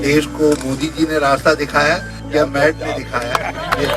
देश को मोदी जी ने रास्ता दिखाया या मैट ने दिखाया, ये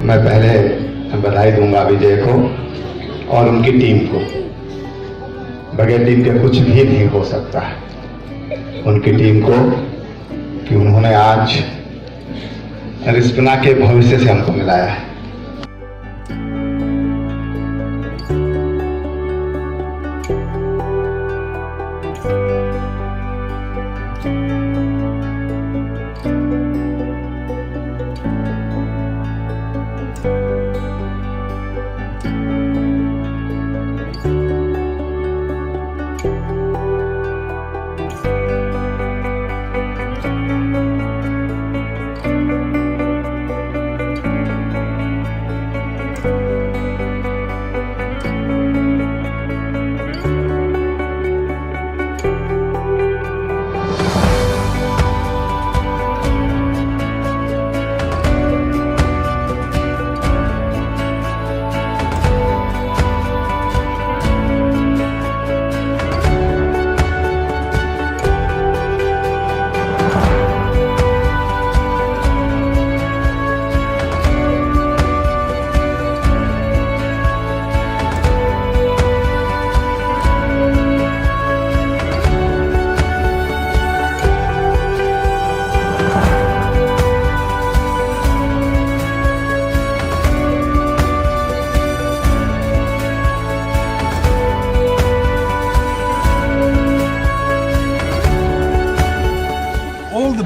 मैं पहले बधाई दूंगा विजय को और उनकी टीम को। बगैर टीम के कुछ भी नहीं हो सकता है। उनकी टीम को कि उन्होंने आज रिस्पना के भविष्य से हमको मिलाया है।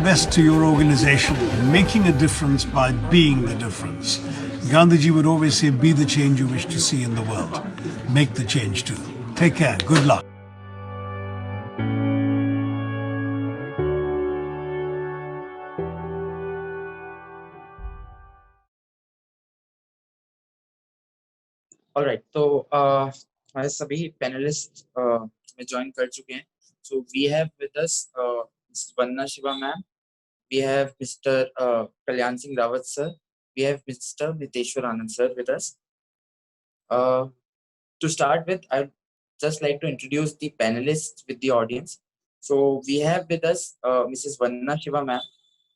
Best to your organization, making a difference by being the difference. Gandhiji would always say, be the change you wish to see in the world. Make the change too. Take care. Good luck. Alright, तो हमारे सभी panelist में join कर चुके हैं. So we have with us Ms. Vandana Shiva ma'am. We have Mr. Kalyan Singh Rawat sir. We have Mr. Niteshwar Anand sir with us. To start with, I'd just like to introduce the panelists with the audience. So we have with us Mrs. Vandana Shiva ma'am.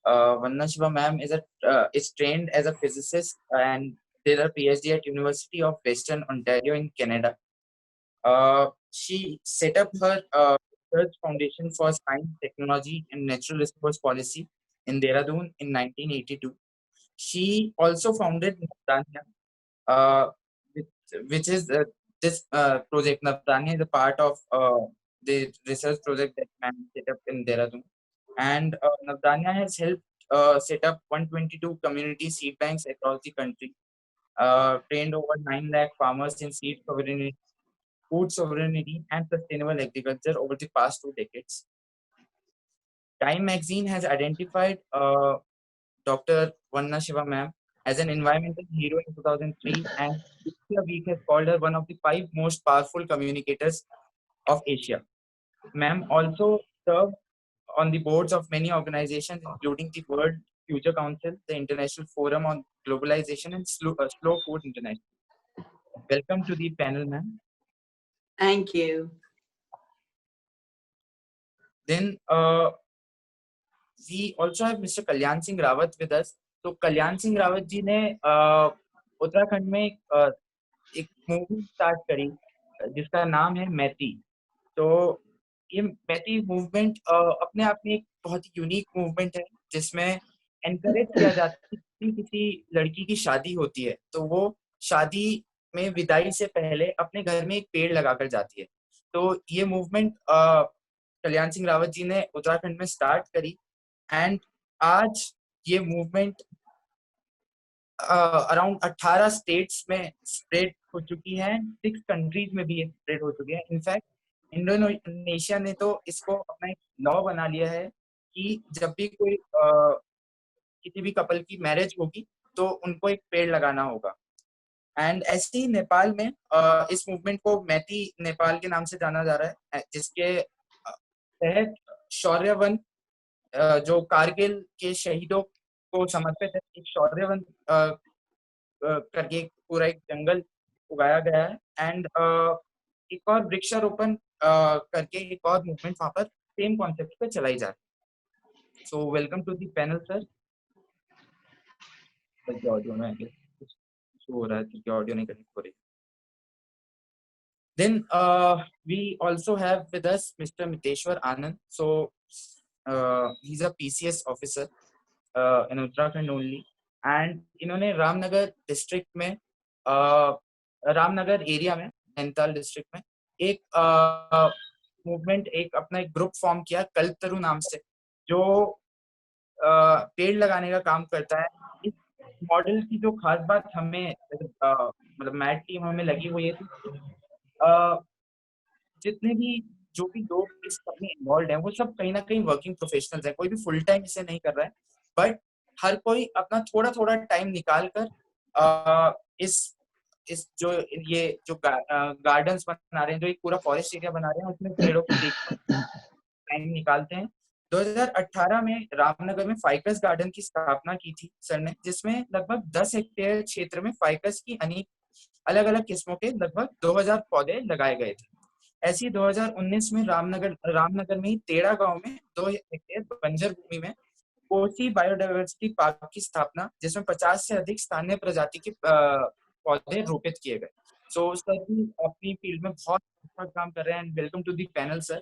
Vandana Shiva ma'am is trained as a physicist and did her PhD at University of Western Ontario in Canada. She set up her research foundation for science, technology, and natural resource policy in Dehradun in 1982. She also founded Navdanya, which is this project. Navdanya is a part of the research project that ma'am set up in Dehradun. And Navdanya has helped set up 122 community seed banks across the country, trained over 9 lakh farmers in seed sovereignty, food sovereignty, and sustainable agriculture over the past 2 decades. Time magazine has identified Dr. Vandana Shiva ma'am as an environmental hero in 2003, and Asia Week has called her one of the 5 most powerful communicators of Asia. Ma'am also served on the boards of many organizations, including the World Future Council, the International Forum on Globalization, and Slow Food International. Welcome to the panel, ma'am. Thank you. Then we also have Mr. Kalyan Singh Rawat with us. तो कल्याण सिंह रावत जी ने उत्तराखंड में एक movement start करी जिसका नाम है मैती। तो ये मैती मूवमेंट अपने आप में एक बहुत ही यूनिक मूवमेंट है जिसमें एनकरेज किया जाता है कि किसी लड़की की शादी होती है तो वो शादी में विदाई से पहले अपने घर में एक पेड़ लगाकर जाती है। तो ये मूवमेंट कल्याण सिंह रावत जी ने उत्तराखंड में स्टार्ट करी एंड आज ये मूवमेंट अराउंड 18 स्टेट्स में स्प्रेड हो चुकी है, 6 कंट्रीज में भी ये स्प्रेड हो चुकी है। इनफैक्ट इंडोनेशिया ने तो इसको अपना एक लॉ बना लिया है कि जब भी कोई किसी भी कपल की मैरिज होगी तो उनको एक पेड़ लगाना होगा। एंड ऐसे ही नेपाल में इस मूवमेंट को मैती नेपाल के नाम से जाना जा रहा है, जिसके तहत शौर्यवन जो कारगिल के शहीदों को समर्पित है, एक शौर्यवन करके पूरा एक जंगल उगाया गया है। एंड एक और वृक्षारोपण करके एक और मूवमेंट वहां पर सेम कॉन्सेप्ट पे चलाई जा रही है। So welcome to the panel sir. Audio में कुछ हो रहा है क्योंकि ऑडियो नहीं कनेक्ट हो रही। Then we also have with us Mr. Miteshwar Anand. So he's a PCS officer in Uttarakhand only. And इन्होंने रामनगर डिस्ट्रिक्ट में रामनगर एरिया में नैनीताल डिस्ट्रिक्ट में एक मूवमेंट एक अपना एक ग्रुप फॉर्म किया कल्पतरु नाम से, जो पेड़ लगाने का काम करता है। इस मॉडल की जो खास बात हमें मतलब मैट टीम हमें लगी हुई है, जितने भी जो भी लोग इस सब में इन्वॉल्व हैं वो सब कहीं ना कहीं वर्किंग प्रोफेशनल्स हैं। कोई भी फुल टाइम इसे नहीं कर रहा है, बट हर कोई अपना थोड़ा थोड़ा टाइम निकाल कर इस जो ये जो गार्डन्स बना रहे हैं, जो एक पूरा फॉरेस्ट एरिया बना रहे हैं, उसमें पेड़ों को देखकर टाइम निकालते हैं। 2018 में रामनगर में फाइकस गार्डन की स्थापना की थी सर ने, जिसमें लगभग 10 हेक्टेयर क्षेत्र में फाइकस की अनेक अलग अलग किस्मों के लगभग 2000 पौधे लगाए गए थे। ऐसी 2019 में रामनगर में ही तेड़ा गांव में 2 हेक्टेयर बंजर भूमि में कोसी बायोडाइवर्सिटी पार्क की स्थापना, जिसमें 50 से अधिक स्थानीय प्रजाति के पौधे रोपित किए गए। सो सर भी अपनी फील्ड में बहुत अच्छा काम कर रहे हैं। Welcome to the panel sir.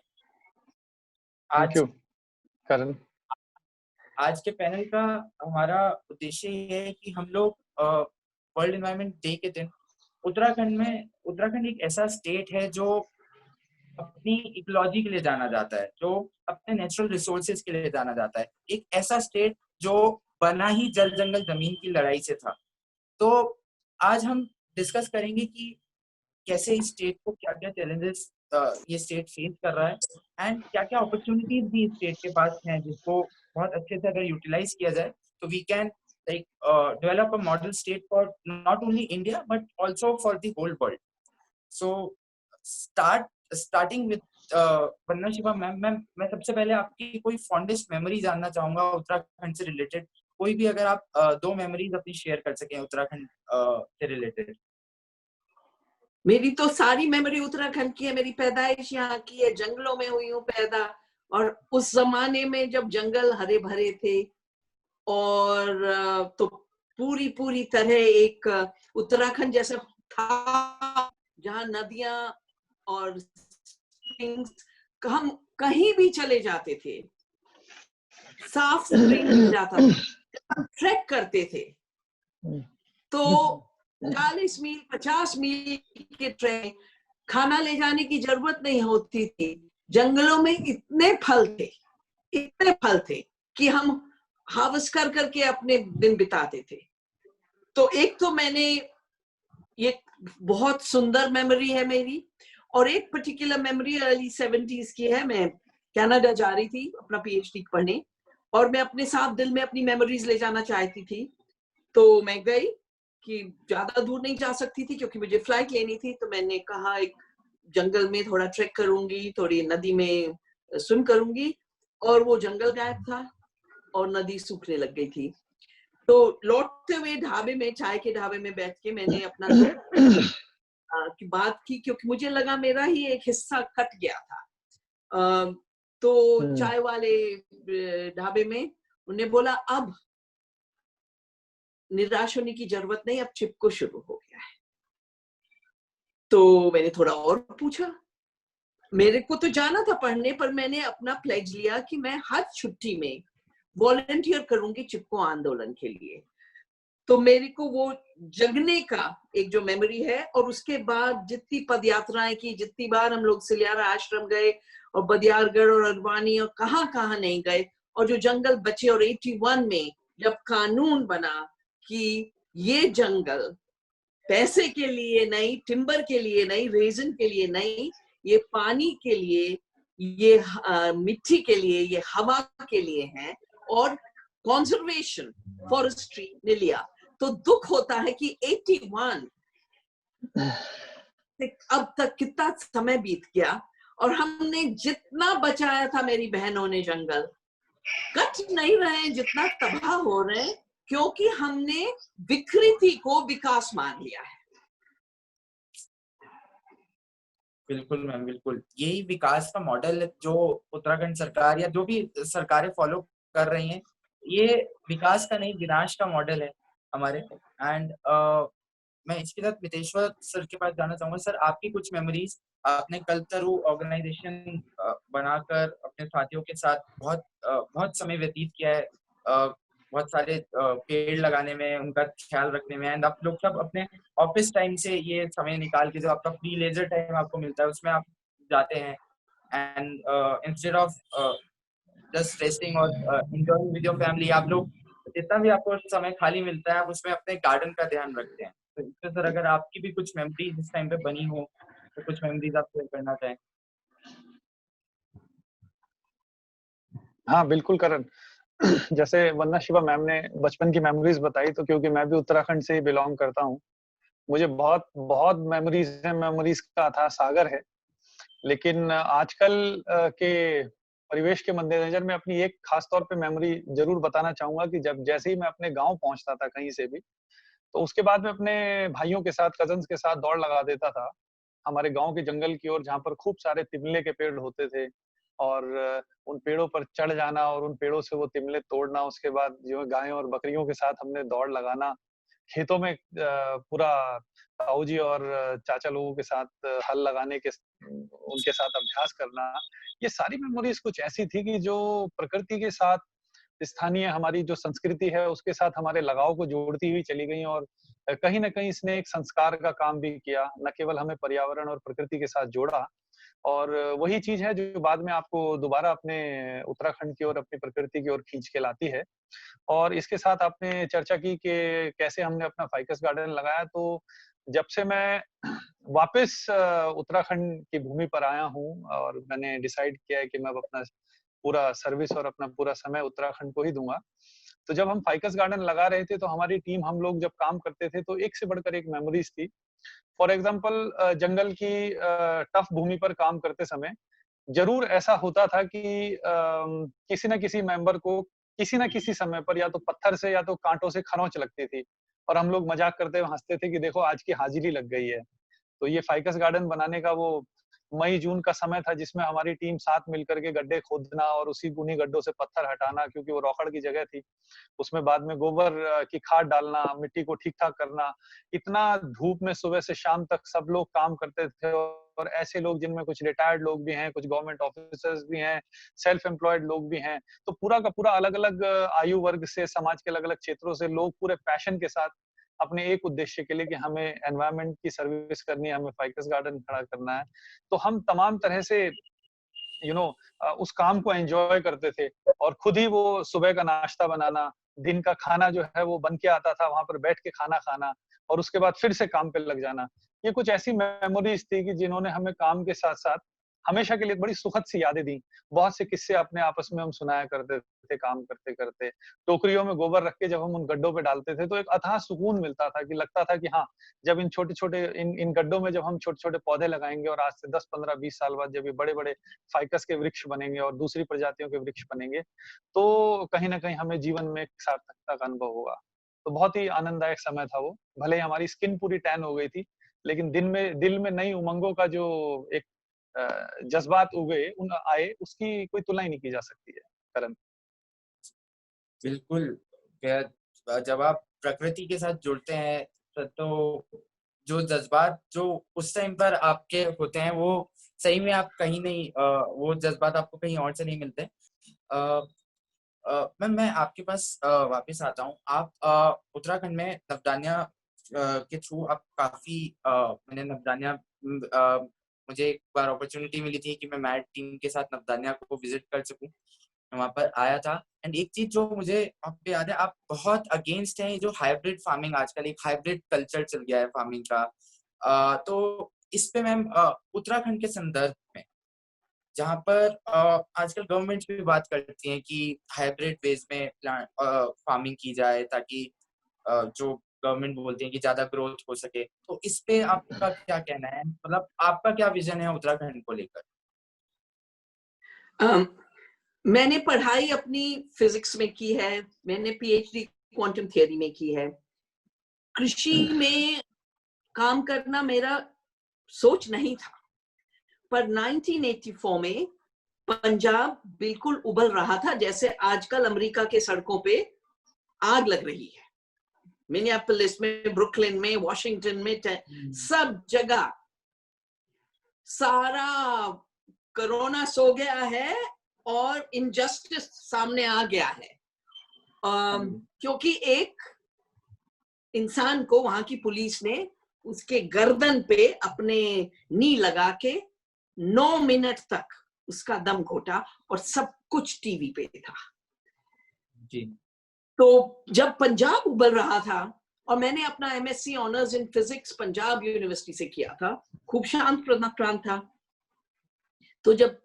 आज के पैनल का हमारा उद्देश्य ये है कि हम लोग वर्ल्ड एनवायरनमेंट डे के दिन उत्तराखंड एक ऐसा स्टेट है जो अपनी इकोलॉजी के लिए जाना जाता है, जो अपने नेचुरल रिसोर्सेज के लिए जाना जाता है, एक ऐसा स्टेट जो बना ही जल जंगल जमीन की लड़ाई से था। तो आज हम डिस्कस करेंगे कि कैसे इस स्टेट को क्या क्या चैलेंजेस ये स्टेट फेस कर रहा है एंड क्या क्या अपॉर्चुनिटीज भी इस स्टेट के पास हैं, जिसको बहुत अच्छे से अगर यूटिलाइज किया जाए तो we can like develop a model state for not only India but also for the whole world. So starting with Vandana Shiva ma'am, मैं सबसे पहले आपकी कोई फॉन्डेस्ट मेमोरी जानना चाहूंगा उत्तराखंड से रिलेटेड। कोई भी अगर आप 2 मेमोरीज अपनी शेयर कर सकें उत्तराखंड से रिलेटेड। मेरी तो सारी मेमोरी उत्तराखंड की है। मेरी पैदाइश यहाँ की है, जंगलों में हुई हूँ पैदा, और उस जमाने में जब जंगल हरे भरे थे और तो पूरी तरह एक उत्तराखंड जैसा था जहाँ नदियां और हम कहीं भी चले जाते थे, साफ सुथरी मिल जाता था, ट्रैक करते थे। तो 40 मील 50 मील के ट्रैक, खाना ले जाने की जरूरत नहीं होती थी। जंगलों में इतने फल थे कि हम हार्वेस्ट करके अपने दिन बिताते थे। तो एक तो मैंने ये बहुत सुंदर मेमोरी है मेरी, और एक पर्टिकुलर मेमोरी अर्ली 70s की है। मैं कनाडा जा रही थी अपना पीएचडी पढ़ने, और मैं अपने साथ दिल में अपनी मेमोरीज ले जाना चाहती थी। तो मैं गई कि ज्यादा दूर नहीं जा सकती थी क्योंकि मुझे फ्लाइट लेनी थी। तो मैंने कहा एक जंगल में थोड़ा ट्रैक करूंगी, थोड़ी नदी में स्विम करूंगी, और वो जंगल गायब था और नदी सूखने लग गई थी। तो लौटते हुए ढाबे में, चाय के ढाबे में बैठ के मैंने अपना की बात की, क्योंकि मुझे लगा मेरा ही एक हिस्सा कट गया था। तो चाय वाले ढाबे में उन्होंने बोला अब निराश होने की जरूरत नहीं, अब चिपको शुरू हो गया है। तो मैंने थोड़ा और पूछा, मेरे को तो जाना था पढ़ने, पर मैंने अपना प्लेज लिया कि मैं हर छुट्टी में वॉलंटियर करूंगी चिपको आंदोलन के लिए। तो मेरे को वो जगने का एक जो मेमोरी है, और उसके बाद जितनी पदयात्राएं की, जितनी बार हम लोग सिलियारा आश्रम गए और बदियारगढ़ और अरवानी और कहाँ नहीं गए, और जो जंगल बचे, और 81 में जब कानून बना कि ये जंगल पैसे के लिए नहीं, टिम्बर के लिए नहीं, रेजन के लिए नहीं, ये पानी के लिए, ये मिट्टी के लिए, ये हवा के लिए है, और कंजर्वेशन फॉरेस्ट्री ने लिया। तो दुख होता है कि 81 अब तक कितना समय बीत गया, और हमने जितना बचाया था, मेरी बहनों ने जंगल कट नहीं रहे जितना तबाह हो रहे हैं, क्योंकि हमने विकृति को विकास मान लिया है। बिल्कुल मैम, बिल्कुल यही विकास का मॉडल जो उत्तराखंड सरकार या जो भी सरकारें फॉलो कर रही हैं, ये विकास का नहीं विनाश का मॉडल है हमारे। एंड मैं इसके साथ मितेश्वर सर के पास जाना चाहूंगा। सर, आपकी कुछ मेमोरीज, आपने कल्पतरु ऑर्गेनाइजेशन बनाकर अपने साथियों के साथ बहुत समय व्यतीत किया है, बहुत सारे पेड़ लगाने में, उनका ख्याल रखने में, एंड आप लोग सब अपने ऑफिस टाइम से ये समय निकाल के जो आपका फ्री लेजर टाइम आपको मिलता है उसमें आप जाते हैं, and instead of just resting और एंजॉयिंग विद योर फैमिली, आप लोग जितना भी आपको समय खाली मिलता है आप उसमें अपने गार्डन का ध्यान रखते हैं। तो इससे सर अगर आपकी भी कुछ मेमोरीज इस टाइम पे बनी हो तो कुछ मेमोरीज आप शेयर करना चाहें। हाँ बिल्कुल करण, जैसे वंदना शिवा मैम ने बचपन की मेमोरीज बताई, तो क्योंकि मैं भी उत्तराखंड से ही बिलोंग करता हूँ, मुझे बहुत बहुत मेमोरीज है, मेमोरीज का अथाह सागर है। लेकिन आजकल के परिवेश के मद्देनजर मैं अपनी एक खास तौर पे मेमोरी जरूर बताना चाहूंगा कि जब जैसे ही मैं अपने गांव पहुंचता था कहीं से भी, तो उसके बाद मैं अपने भाइयों के साथ, कजन्स के साथ दौड़ लगा देता था हमारे गांव के जंगल की ओर, जहाँ पर खूब सारे तिमले के पेड़ होते थे, और उन पेड़ों पर चढ़ जाना और उन पेड़ों से वो तिमले तोड़ना, उसके बाद जो गायों और बकरियों के साथ हमने दौड़ लगाना, खेतों में पूरा ताऊ जी और चाचा लोगों के साथ हल लगाने के उनके साथ अभ्यास करना, ये सारी मेमोरीज कुछ ऐसी थी कि जो प्रकृति के साथ, स्थानीय हमारी जो संस्कृति है उसके साथ हमारे लगाव को जोड़ती हुई चली गई, और कहीं न कहीं इसने एक संस्कार का काम भी किया, न केवल हमें पर्यावरण और प्रकृति के साथ जोड़ा, और वही चीज है जो बाद में आपको दोबारा अपने उत्तराखंड की ओर, अपनी प्रकृति की ओर खींच के लाती है। और इसके साथ आपने चर्चा की कि कैसे हमने अपना फाइकस गार्डन लगाया, तो जब से मैं वापस उत्तराखंड की भूमि पर आया हूँ और मैंने डिसाइड किया है कि मैं अब अपना पूरा सर्विस और अपना पूरा समय उत्तराखंड को ही दूंगा, तो जब हम फाइकस गार्डन लगा रहे थे तो हमारी टीम, हम लोग जब काम करते थे तो एक से बढ़कर एक मेमोरीज थी। फॉर एग्जाम्पल, जंगल की टफ भूमि पर काम करते समय जरूर ऐसा होता था कि किसी न किसी मेंबर को किसी न किसी समय पर या तो पत्थर से या तो कांटों से खरोंच लगती थी, और हम लोग मजाक करते हुए हंसते थे कि देखो आज की हाजिरी लग गई है। तो ये फाइकस गार्डन बनाने का वो मई जून का समय था जिसमें हमारी टीम साथ मिलकर के गड्ढे खोदना और उसी उन्हीं गड्ढों से पत्थर हटाना, क्योंकि वो रोकड़ की जगह थी, उसमें बाद में गोबर की खाद डालना, मिट्टी को ठीक ठाक करना। इतना धूप में सुबह से शाम तक सब लोग काम करते थे, और ऐसे लोग जिनमें कुछ रिटायर्ड लोग भी हैं, कुछ गवर्नमेंट ऑफिसर्स भी हैं, सेल्फ एम्प्लॉयड लोग भी हैं, तो पूरा का पूरा अलग अलग आयु वर्ग से, समाज के अलग अलग क्षेत्रों से लोग पूरे पैशन के साथ अपने एक उद्देश्य के लिए कि हमें एनवायरनमेंट की सर्विस करनी है, हमें फाइकस गार्डन खड़ा करना है, तो हम तमाम तरह से उस काम को एंजॉय करते थे, और खुद ही वो सुबह का नाश्ता बनाना, दिन का खाना जो है वो बन के आता था, वहां पर बैठ के खाना खाना, और उसके बाद फिर से काम पे लग जाना। ये कुछ ऐसी मेमोरीज थी कि जिन्होंने हमें काम के साथ साथ हमेशा के लिए बड़ी सुखद सी यादें दी। बहुत से किस्से अपने आपस में हम सुनाया करते थे काम करते करते। टोकरियों में गोबर रख के जब हम उन गड्ढों पे डालते थे तो एक अथाह सुकून मिलता था, कि लगता था कि हाँ, जब इन छोटे छोटे इन गड्ढों में जब हम छोटे छोटे पौधे लगाएंगे और आज से 10 15 20 साल बाद जब ये बड़े बड़े फाइकस के वृक्ष बनेंगे और दूसरी प्रजातियों के वृक्ष बनेंगे, तो कहीं ना कहीं हमें जीवन में एक सार्थकता का अनुभव होगा। तो बहुत ही आनंददायक समय था वो। भले ही हमारी स्किन पूरी टैन हो गई थी, लेकिन दिल में नई उमंगों का जो एक जज्बात उगे उन आए, उसकी कोई तुलना ही नहीं की जा सकती है करण। बिल्कुल। जब आप प्रकृति के साथ जुड़ते हैं तो जो जज्बात जो उस टाइम पर आपके होते हैं वो सही में आप कहीं नहीं, वो जज्बात आपको कहीं और से नहीं मिलते। मैम मैं आपके पास वापस आता हूँ। आप उत्तराखंड में नवदान्या के थ्रू आप काफी मैंने नवदान्या मुझे एक बार अपॉर्चुनिटी मिली थी कि मैं मैट टीम के साथ नवदान्या को विजिट कर सकूं, मैं वहां पर आया था। एंड एक चीज जो मुझे वहाँ पे याद है, आप बहुत अगेंस्ट हैं जो हाइब्रिड फार्मिंग, आजकल एक हाइब्रिड कल्चर चल गया है फार्मिंग का। तो इस पे मैम उत्तराखंड के संदर्भ में, जहाँ पर आजकल गवर्नमेंट भी बात करती है कि हाइब्रिड वेज में फार्मिंग की जाए ताकि जो गवर्नमेंट बोलती है कि ज्यादा ग्रोथ हो सके, तो इस पे आपका क्या कहना है? मतलब आपका क्या विजन है उत्तराखंड को लेकर? मैंने पढ़ाई अपनी फिजिक्स में की है, मैंने पीएचडी क्वांटम थियरी में की है। कृषि में काम करना मेरा सोच नहीं था, पर 1984 में पंजाब बिल्कुल उबल रहा था, जैसे आजकल अमेरिका के सड़कों पे आग लग रही है। मिनियापोलिस में, ब्रुकलिन में, वॉशिंगटन में, सब जगह सारा कोरोना सो गया है और इनजस्टिस सामने आ गया है। क्योंकि एक इंसान को वहां की पुलिस ने उसके गर्दन पे अपने नी लगा के 9 मिनट तक उसका दम घोटा, और सब कुछ टीवी पे था जी। तो जब पंजाब उबल रहा था, और मैंने अपना MSc honours in physics Punjab university से किया था, खूब शांत प्रांत था। तो जब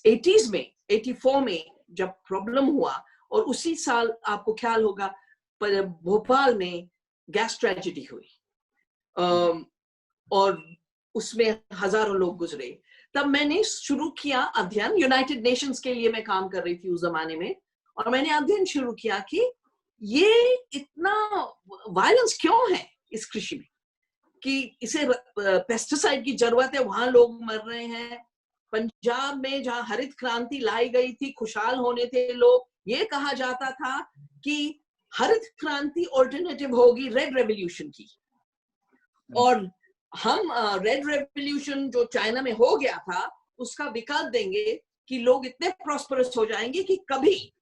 80s में 84 में जब प्रॉब्लम हुआ, और उसी साल आपको ख्याल होगा भोपाल में गैस ट्रेजेडी हुई, और उसमें हजारों लोग गुजरे, तब मैंने शुरू किया अध्ययन। यूनाइटेड नेशंस के लिए मैं काम कर रही थी उस जमाने में, और मैंने अध्ययन शुरू किया कि ये इतना वायलेंस क्यों है इस कृषि में, कि इसे पेस्टिसाइड की जरूरत है, वहां लोग मर रहे हैं। पंजाब में जहां हरित क्रांति लाई गई थी, खुशहाल होने थे लोग, ये कहा जाता था कि हरित क्रांति ऑल्टरनेटिव होगी रेड रेवोल्यूशन की, और हम रेड रेवोल्यूशन जो चाइना में हो गया था उसका विकल्प देंगे कि लोग इतने प्रॉस्परस हो जाएंगे कि कभी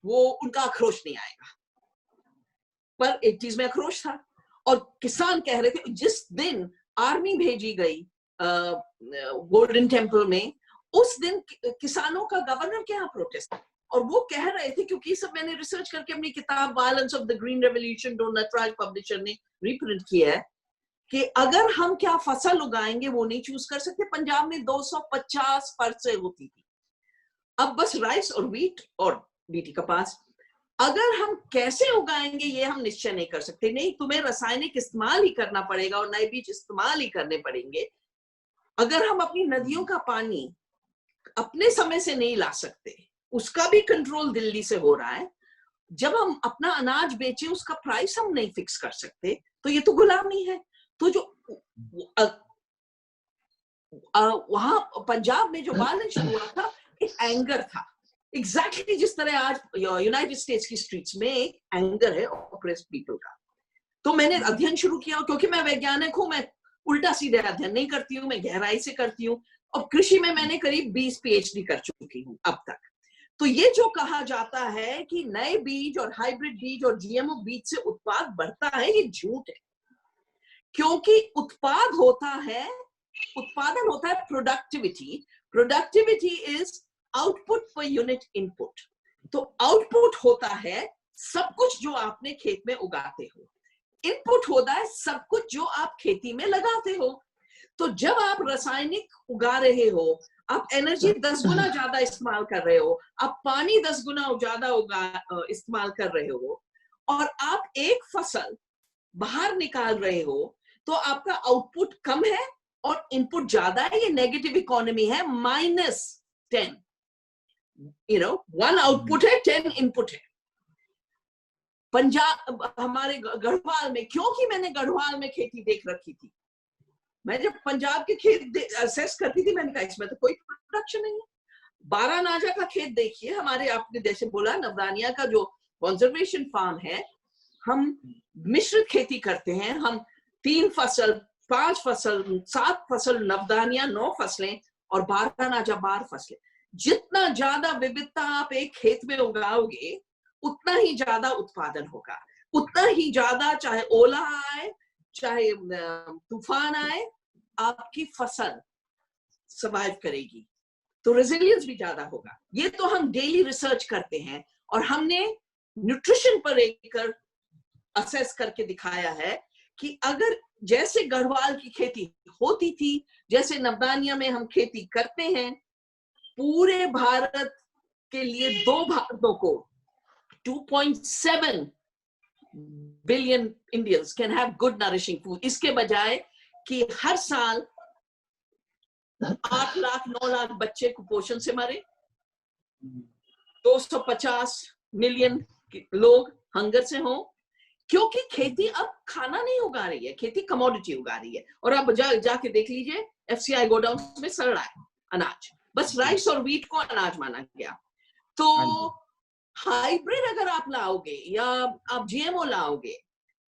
वो उनका आक्रोश नहीं आएगा। पर 80s में आक्रोश था, और किसान कह रहे थे, जिस दिन आर्मी भेजी गई गोल्डन टेम्पल में, उस दिन किसानों का गवर्नर के यहाँ प्रोटेस्ट, और वो कह रहे थे, क्योंकि सब मैंने रिसर्च करके अपनी किताब violence of the green revolution जो नटराज पब्लिशर ने रीप्रिंट किया है, कि अगर हम क्या फसल उगाएंगे वो नहीं चूज कर सकते। पंजाब में 250 फसलें होती थी, अब बस राइस और व्हीट और बीटी कपास। अगर हम कैसे उगाएंगे ये हम निश्चय नहीं कर सकते। नहीं, तुम्हें रासायनिक इस्तेमाल ही करना पड़ेगा और नए बीज इस्तेमाल ही करने पड़ेंगे। अगर हम अपनी नदियों का पानी अपने समय से नहीं ला सकते, उसका भी कंट्रोल दिल्ली से हो रहा है। जब हम अपना अनाज बेचें, उसका प्राइस हम नहीं फिक्स कर सकते, तो ये तो गुलामी है। तो जो वहां पंजाब में जो वायलेंस शुरू हुआ था, एक एंगर था, एग्जैक्टली जिस तरह आज यूनाइटेड स्टेट्स की स्ट्रीट्स में एक एंगर है ऑप्रेस्ड पीपल का। तो मैंने अध्ययन शुरू किया, क्योंकि मैं वैज्ञानिक हूं, मैं उल्टा सीधे अध्ययन नहीं करती हूँ, मैं गहराई से करती हूँ। और कृषि में मैंने करीब 20 पीएचडी कर चुकी हूँ अब तक। तो ये जो कहा जाता है कि नए बीज और हाइब्रिड बीज और जीएमओ बीज से उत्पाद बढ़ता है, ये झूठ है। क्योंकि उत्पादन होता है productivity. Productivity is output per unit input. तो आउटपुट होता है सब कुछ जो आपने खेत में उगाते हो, इनपुट होता है सब कुछ जो आप खेती में लगाते हो। तो जब आप रासायनिक उगा रहे हो, आप एनर्जी 10 गुना ज्यादा इस्तेमाल कर रहे हो, आप पानी 10 गुना ज्यादा इस्तेमाल कर रहे हो, और आप एक फसल बाहर निकाल रहे हो, तो आपका आउटपुट कम है और इनपुट ज्यादा है। ये नेगेटिव इकोनॉमी है, -10। 1 आउटपुट है, 10 इनपुट है। पंजाब हमारे गढ़वाल में, क्योंकि मैंने गढ़वाल में खेती देख रखी थी, मैं जब पंजाब के खेत असेस करती थी, मैंने कहा इसमें तो कोई प्रोडक्शन नहीं है। बारानाजा का खेत देखिए, हमारे आपने जैसे बोला नवदानिया का जो कंजर्वेशन फार्म है, हम मिश्रित खेती करते हैं। हम 3 फसल, 5 फसल, 7 फसल नवदानिया, 9 फसलें और बारानाजा 12 फसलें। जितना ज्यादा विविधता आप एक खेत में उगाओगे उतना ही ज्यादा उत्पादन होगा, उतना ही ज्यादा, चाहे ओला आए चाहे तूफान आए, आपकी फसल सर्वाइव करेगी, तो रेजिलियंस भी ज्यादा होगा। ये तो हम डेली रिसर्च करते हैं और हमने न्यूट्रिशन पर एक असेस करके दिखाया है कि अगर जैसे गढ़वाल की खेती होती थी, जैसे नवदानिया में हम खेती करते हैं, पूरे भारत के लिए 2 भारतों को 2.7 billion Indians can have good nourishing food, इसके बजाय कि हर साल 8 लाख 9 लाख बच्चे कुपोषण से मरे, 250 मिलियन लोग हंगर से हों, क्योंकि खेती अब खाना नहीं उगा रही है, खेती कमोडिटी उगा रही है। और अब जाके देख लीजिए FCI गोडाउन में सड़ रहा है अनाज, बस राइस और व्हीट को अनाज माना गया। तो हाइब्रिड अगर आप लाओगे या आप GMO लाओगे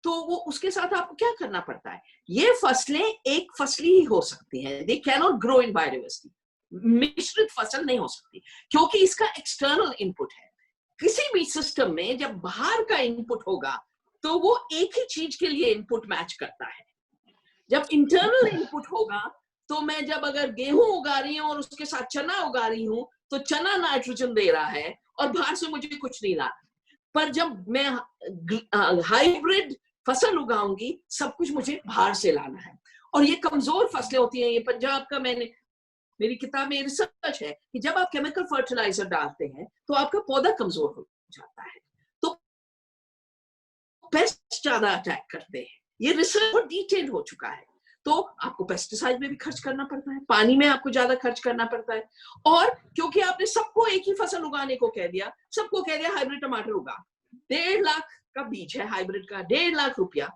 तो वो उसके साथ आपको क्या करना पड़ता है, ये फसलें एक फसली ही हो सकती हैं, they can not grow in biodiversity, मिश्रित फसल नहीं हो सकती, क्योंकि इसका एक्सटर्नल इनपुट है। किसी भी सिस्टम में जब बाहर का इनपुट होगा तो वो एक ही चीज के लिए इनपुट मैच करता है। जब इंटरनल इनपुट होगा तो मैं जब अगर गेहूं उगा रही हूं और उसके साथ चना उगा रही हूं तो चना नाइट्रोजन दे रहा है और बाहर से मुझे कुछ नहीं ला। पर जब मैं हाइब्रिड फसल उगाऊंगी, सब कुछ मुझे बाहर से लाना है। और ये कमजोर फसलें होती हैं। ये पंजाब का मेरी किताब में रिसर्च है कि जब आप केमिकल फर्टिलाइजर डालते हैं तो आपका पौधा कमजोर हो जाता है, तो पेस्ट ज्यादा अटैक करते हैं। ये रिसर्च डिटेल हो चुका है। तो आपको पेस्टिसाइड में भी खर्च करना पड़ता है, पानी में आपको ज्यादा खर्च करना पड़ता है। और क्योंकि आपने सबको एक ही फसल उगाने को कह दिया, सबको कह दिया हाइब्रिड टमाटर उगा, 1.5 लाख का बीज है हाइब्रिड का, 1.5 लाख रुपया,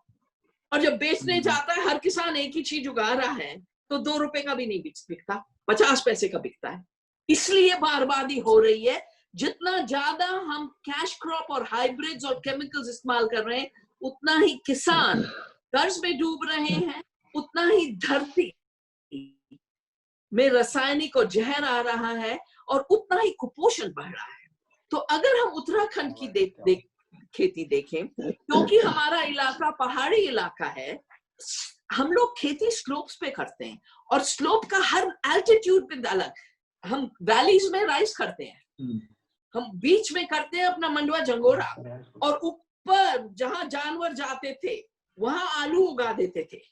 और जब बेचने जाता है हर किसान एक ही चीज उगा रहा है तो 2 रुपए का भी नहीं बिकता, 50 पैसे का बिकता है। इसलिए बर्बादी हो रही है। जितना ज्यादा हम कैश क्रॉप और हाइब्रिड्स और केमिकल्स इस्तेमाल कर रहे हैं, उतना ही किसान कर्ज में डूब रहे हैं, उतना ही धरती में रासायनिक और जहर आ रहा है और उतना ही कुपोषण बढ़ रहा है। तो अगर हम उत्तराखंड की खेती देखें, क्योंकि हमारा इलाका पहाड़ी इलाका है, हम लोग खेती स्लोप्स पे करते हैं और स्लोप का हर एल्टीट्यूड पे अलग। हम वैलीज में राइस करते हैं, हम बीच में करते हैं अपना मंडवा जंगोरा, और ऊपर जहां जानवर जाते थे वहां आलू उगा देते थे।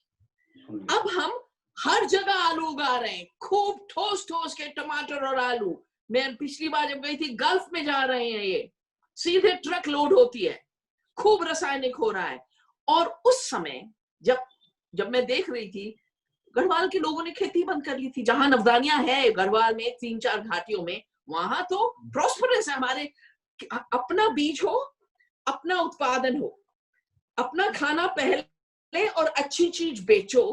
अब हम हर जगह आलू उगा रहे हैं, खूब ठोस ठोस के टमाटर और आलू। मैं पिछली बार जब गई थी गल्फ में जा रहे हैं, ये सीधे ट्रक लोड होती है, खूब रासायनिक हो रहा है। और उस समय जब मैं देख रही थी, गढ़वाल के लोगों ने खेती बंद कर ली थी। जहां नवदानिया है गढ़वाल में 3-4 घाटियों में, वहां तो प्रॉस्परस है। हमारे अपना बीज हो, अपना उत्पादन हो, अपना खाना पहले और अच्छी चीज बेचो,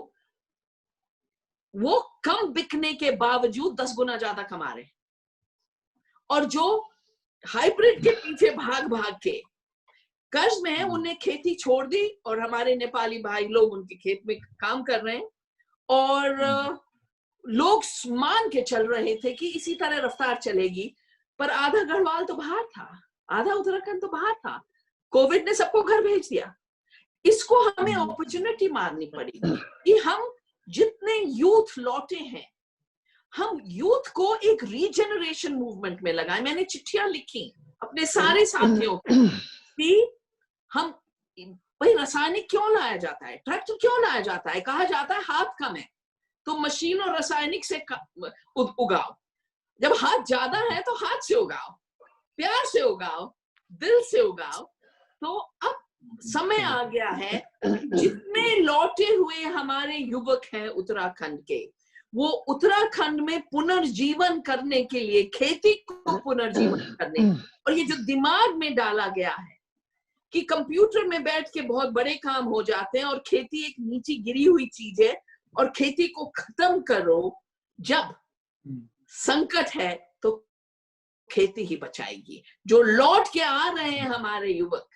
वो कम बिकने के बावजूद 10 गुना ज्यादा कमा रहे। और जो हाइब्रिड के पीछे भाग भाग के कर्ज में है, उन्हें खेती छोड़ दी और हमारे नेपाली भाई लोग उनके खेत में काम कर रहे हैं। और लोग मान के चल रहे थे कि इसी तरह रफ्तार चलेगी, पर आधा गढ़वाल तो बाहर था, आधा उत्तराखंड तो बाहर था। कोविड ने सबको घर भेज दिया। इसको हमें अपॉर्चुनिटी मारनी पड़ी कि हम जितने यूथ लौटे हैं, हम यूथ को एक रीजनरेशन मूवमेंट में लगाए। मैंने चिट्ठियां लिखी अपने सारे साथियों को कि हम भाई रासायनिक क्यों लाया जाता है, ट्रैक्टर क्यों लाया जाता है, कहा जाता है हाथ कम है तो मशीन और रासायनिक से उगाओ। जब हाथ ज्यादा है तो हाथ से उगाओ, प्यार से उगाओ, दिल से उगाओ। तो अब समय आ गया है, जितने लौटे हुए हमारे युवक हैं उत्तराखंड के, वो उत्तराखंड में पुनर्जीवन करने के लिए, खेती को पुनर्जीवन करने, और ये जो दिमाग में डाला गया है कि कंप्यूटर में बैठ के बहुत बड़े काम हो जाते हैं और खेती एक नीचे गिरी हुई चीज है, और खेती को खत्म करो। जब संकट है तो खेती ही बचाएगी। जो लौट के आ रहे हैं हमारे युवक,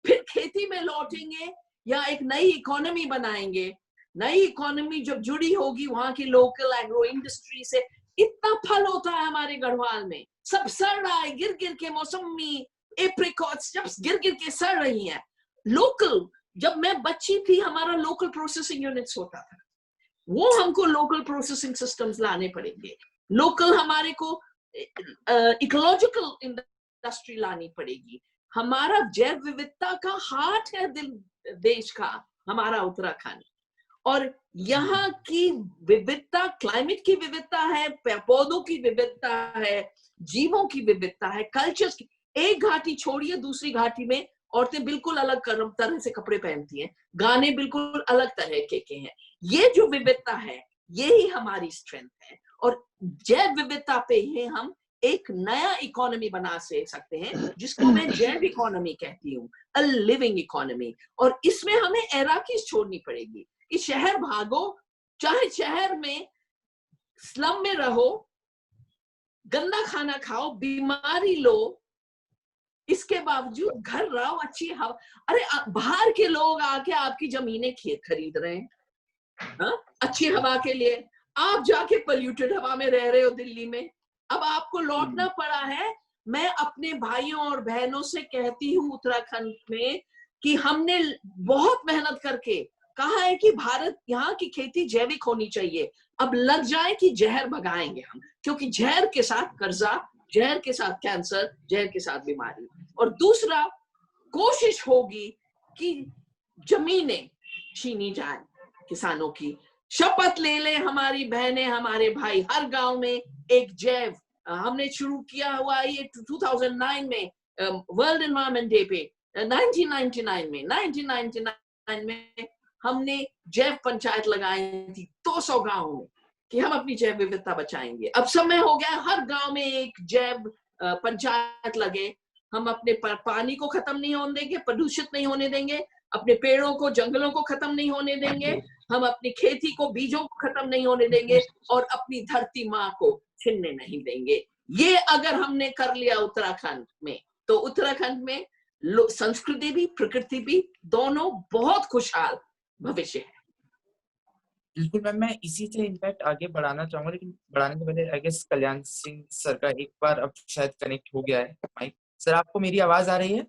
फिर खेती में लौटेंगे या एक नई इकोनॉमी बनाएंगे। नई इकोनॉमी जब जुड़ी होगी वहां की लोकल एग्रो इंडस्ट्री से, इतना फल होता है हमारे गढ़वाल में, सब सड़ रहा है गिर गिर के। मौसमी, एप्रिकॉट्स जब गिर गिर के सड़ रही हैं। लोकल, जब मैं बच्ची थी हमारा लोकल प्रोसेसिंग यूनिट्स होता था, वो हमको लोकल प्रोसेसिंग सिस्टम्स लाने पड़ेंगे। लोकल हमारे को इकोलॉजिकल इंडस्ट्री लानी पड़ेगी। हमारा जैव विविधता का हार्ट है दिल देश का हमारा उत्तराखंड, और यहाँ की विविधता, क्लाइमेट की विविधता है, पौधों की विविधता है, जीवों की विविधता है, कल्चर्स की। एक घाटी छोड़िए, दूसरी घाटी में औरतें बिल्कुल अलग तरह से कपड़े पहनती हैं, गाने बिल्कुल अलग तरह के हैं। ये जो विविधता है यही हमारी स्ट्रेंथ है, और जैव विविधता पे ही हम एक नया इकोनॉमी बना सकते हैं, जिसको मैं जैव इकोनॉमी कहती हूँ, अ लिविंग इकोनॉमी। और इसमें हमें एराकीज छोड़नी पड़ेगी कि शहर भागो, चाहे शहर में स्लम में रहो, गंदा खाना खाओ, बीमारी लो, इसके बावजूद घर रहो, अच्छी हवा। अरे बाहर के लोग आके आपकी जमीनें खरीद रहे हैं, अच्छी हवा के लिए। आप जाके पोल्यूटेड हवा में रह रहे हो दिल्ली में, अब आपको लौटना पड़ा है। मैं अपने भाइयों और बहनों से कहती हूँ उत्तराखंड में कि हमने बहुत मेहनत करके कहा है कि भारत, यहाँ की खेती जैविक होनी चाहिए। अब लग जाए कि जहर भगाएंगे हम, क्योंकि जहर के साथ कर्जा, जहर के साथ कैंसर, जहर के साथ बीमारी। और दूसरा, कोशिश होगी कि जमीनें छीनी जाए किसानों की। शपथ ले ले हमारी बहनें, हमारे भाई, हर गांव में एक जैव, हमने शुरू किया हुआ ये 2009 में, वर्ल्ड एनवायरनमेंट डे पे 1999 में हमने जैव पंचायत लगाई थी 200 गांव में, कि हम अपनी जैव विविधता बचाएंगे। अब समय हो गया हर गांव में एक जैव पंचायत लगे। हम अपने पानी को खत्म नहीं होने देंगे, प्रदूषित नहीं होने देंगे, अपने पेड़ों को, जंगलों को खत्म नहीं होने देंगे, हम अपनी खेती को, बीजों को खत्म नहीं होने देंगे, और अपनी धरती माँ को छीनने नहीं देंगे। ये अगर हमने कर लिया उत्तराखंड में, तो उत्तराखंड में संस्कृति भी, प्रकृति भी, दोनों बहुत खुशहाल भविष्य है। बिल्कुल मैम, मैं इसी से इनफैक्ट आगे बढ़ाना चाहूंगा, लेकिन बढ़ाने से पहले I guess Kalyan Singh sir का एक बार अब शायद कनेक्ट हो गया है माइक। सर, आपको मेरी आवाज आ रही है?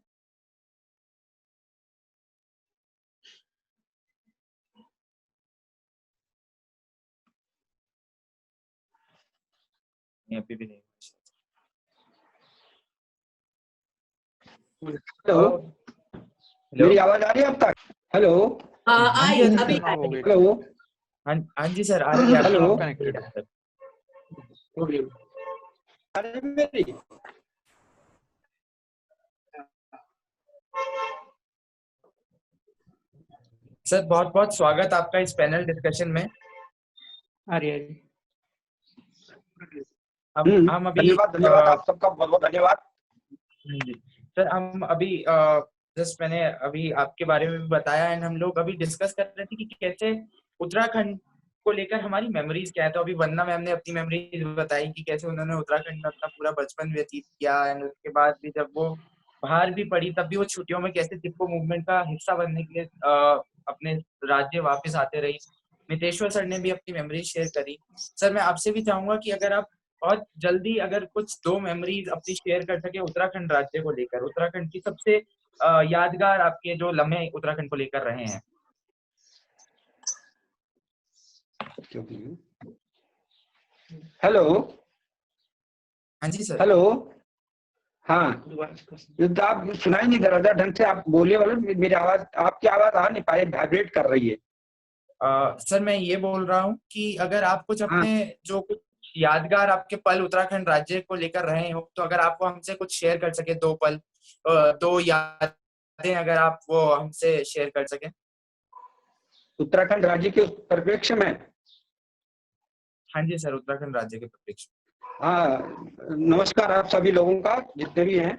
अभी भी नहीं। हेलो, मेरी आवाज आ रही है अब तक? हेलो, आई अभी। हेलो, हाँ जी सर, आ रही है। हेलो, कनेक्टेड है सर। अरे मेरी सर, बहुत बहुत स्वागत आपका इस पैनल डिस्कशन में। हम अभी धन्यवाद आप सबका, बहुत बहुत धन्यवाद। सर, हम अभी जस्ट मैंने अभी आपके बारे में भी बताया, एंड हम लोग अभी डिस्कस कर रहे थे कि कैसे उत्तराखंड को लेकर हमारी मेमोरीज क्या है। तो अभी वंदना मैम ने अपनी मेमोरीज बताई कि कैसे उन्होंने उत्तराखंड में अपना पूरा बचपन व्यतीत किया, एंड उसके बाद भी जब वो बाहर भी पढ़ी तब भी वो छुट्टियों में कैसे चिपको मूवमेंट का हिस्सा बनने के लिए अपने राज्य वापस आते रही। नितेश्वर सर ने भी अपनी मेमोरीज शेयर करी। सर, मैं आपसे भी चाहूंगा कि अगर आप बहुत जल्दी अगर कुछ 2 मेमोरीज अपनी शेयर कर सके उत्तराखंड राज्य को लेकर, उत्तराखंड की सबसे यादगार आपके जो लम्हे उत्तराखंड को लेकर रहे हैं। हेलो, हाँ जी सर। हेलो, हाँ, आप सुनाई नहीं दे रहा था ढंग से, आप बोलिए वाले। मेरी आवाज, आपकी आवाज आ नहीं पाए, वाइब्रेट कर रही है। सर, मैं ये बोल रहा हूँ कि अगर आप कुछ अपने जो कुछ यादगार आपके पल उत्तराखंड राज्य को लेकर रहे हो, तो अगर आपको हमसे कुछ शेयर कर सके, 2 पल, 2 यादें अगर आप वो हमसे शेयर कर सके उत्तराखंड राज्य के परिप्रेक्ष्य में। हाँ जी सर, उत्तराखंड राज्य के परिप्रेक्ष्य। हाँ, नमस्कार आप सभी लोगों का, जितने भी हैं।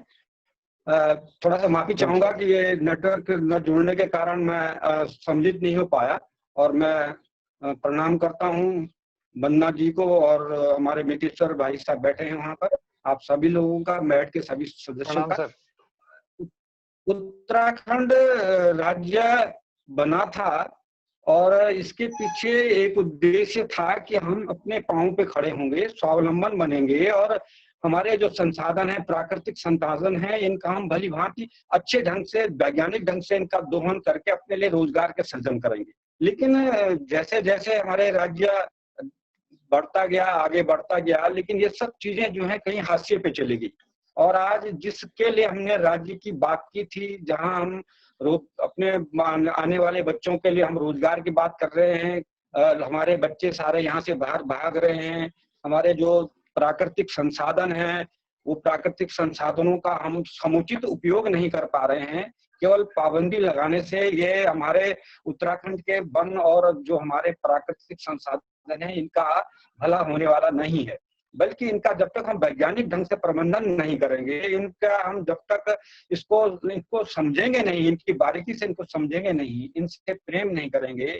थोड़ा सा माफी चाहूंगा कि ये नेटवर्क न जुड़ने के कारण मैं सम्मिलित नहीं हो पाया, और मैं प्रणाम करता हूँ वंदना जी को, और हमारे मितेश्वर भाई साहब बैठे हैं वहां पर, आप सभी लोगों का, मैट के सभी सदस्यों प्रणाम का। सर। उत्तराखंड राज्य बना था और इसके पीछे एक उद्देश्य था कि हम अपने पांव पे खड़े होंगे, स्वावलंबन बनेंगे, और हमारे जो संसाधन है, प्राकृतिक संसाधन है, इनका हम भली भांति अच्छे ढंग से, वैज्ञानिक ढंग से इनका दोहन करके अपने लिए रोजगार के सृजन करेंगे। लेकिन जैसे जैसे हमारे राज्य बढ़ता गया, आगे बढ़ता गया, लेकिन ये सब चीजें जो है कहीं हाशिए पे चली गई। और आज जिसके लिए हमने राज्य की बात की थी, जहां हम अपने आने वाले बच्चों के लिए हम रोजगार की बात कर रहे हैं, हमारे बच्चे सारे यहाँ से बाहर भाग रहे हैं, हमारे जो प्राकृतिक संसाधन हैं, वो प्राकृतिक संसाधनों का हम समुचित उपयोग नहीं कर पा रहे हैं। केवल पाबंदी लगाने से ये हमारे उत्तराखंड के वन और जो हमारे प्राकृतिक संसाधन है, इनका भला होने वाला नहीं है, बल्कि इनका जब तक हम वैज्ञानिक ढंग से प्रबंधन नहीं करेंगे, इनका हम जब तक इनको समझेंगे नहीं, इनकी बारीकी से इनको समझेंगे नहीं, इनसे प्रेम नहीं करेंगे,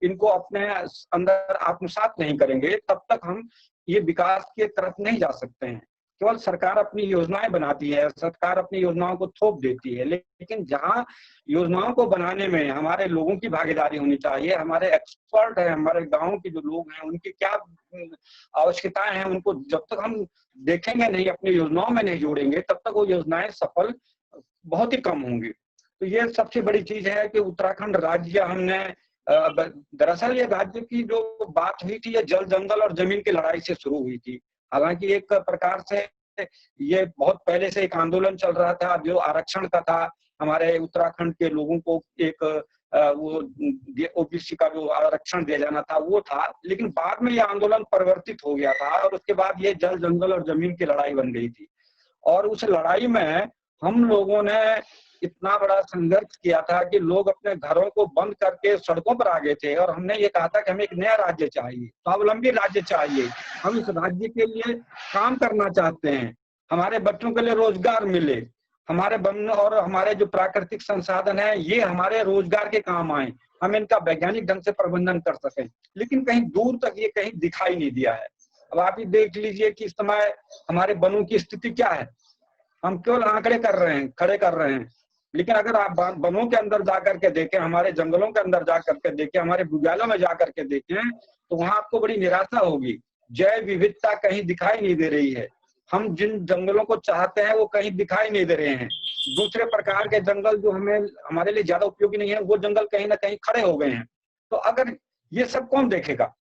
इनको अपने अंदर आत्मसात नहीं करेंगे, तब तक हम ये विकास की तरफ नहीं जा सकते हैं। केवल सरकार अपनी योजनाएं बनाती है, सरकार अपनी योजनाओं को थोप देती है, लेकिन जहां योजनाओं को बनाने में हमारे लोगों की भागीदारी होनी चाहिए, हमारे एक्सपर्ट हैं, हमारे गांव के जो लोग हैं, उनकी क्या आवश्यकताएं हैं, उनको जब तक हम देखेंगे नहीं, अपनी योजनाओं में नहीं जोड़ेंगे, तब तक वो योजनाएं सफल बहुत ही कम होंगी। तो ये सबसे बड़ी चीज है कि उत्तराखंड राज्य हमने दरअसल ये राज्य की जो बात हुई थी, ये जल, जंगल और जमीन की लड़ाई से शुरू हुई थी। हालांकि एक प्रकार से ये बहुत पहले से एक आंदोलन चल रहा था जो आरक्षण का था, हमारे उत्तराखंड के लोगों को एक वो ओबीसी का जो आरक्षण दिया जाना था वो था, लेकिन बाद में ये आंदोलन परिवर्तित हो गया था और उसके बाद ये जल, जंगल और जमीन की लड़ाई बन गई थी। और उस लड़ाई में हम लोगों ने इतना बड़ा संघर्ष किया था कि लोग अपने घरों को बंद करके सड़कों पर आ गए थे, और हमने ये कहा था कि हमें एक नया राज्य चाहिए, स्वावलंबी राज्य चाहिए, हम इस राज्य के लिए काम करना चाहते हैं, हमारे बच्चों के लिए रोजगार मिले, हमारे वन और हमारे जो प्राकृतिक संसाधन है ये हमारे रोजगार के काम आए, हम इनका वैज्ञानिक ढंग से प्रबंधन कर सकें। लेकिन कहीं दूर तक ये कहीं दिखाई नहीं दिया है। अब आप ही देख लीजिए कि इस समय हमारे वनों की स्थिति क्या है, हम केवल आंकड़े कर रहे हैं, खड़े कर रहे हैं, लेकिन अगर आप वनों के अंदर जाकर के देखें, हमारे जंगलों के अंदर जाकर के देखें, हमारे बुग्यालों में जाकर के देखें, तो वहां आपको बड़ी निराशा होगी। जैव विविधता कहीं दिखाई नहीं दे रही है, हम जिन जंगलों को चाहते हैं वो कहीं दिखाई नहीं दे रहे हैं। दूसरे प्रकार के जंगल जो हमारे लिए ज्यादा उपयोगी नहीं है, वो जंगल कहीं ना कहीं खड़े हो गए हैं। तो अगर ये सब कौन देखेगा?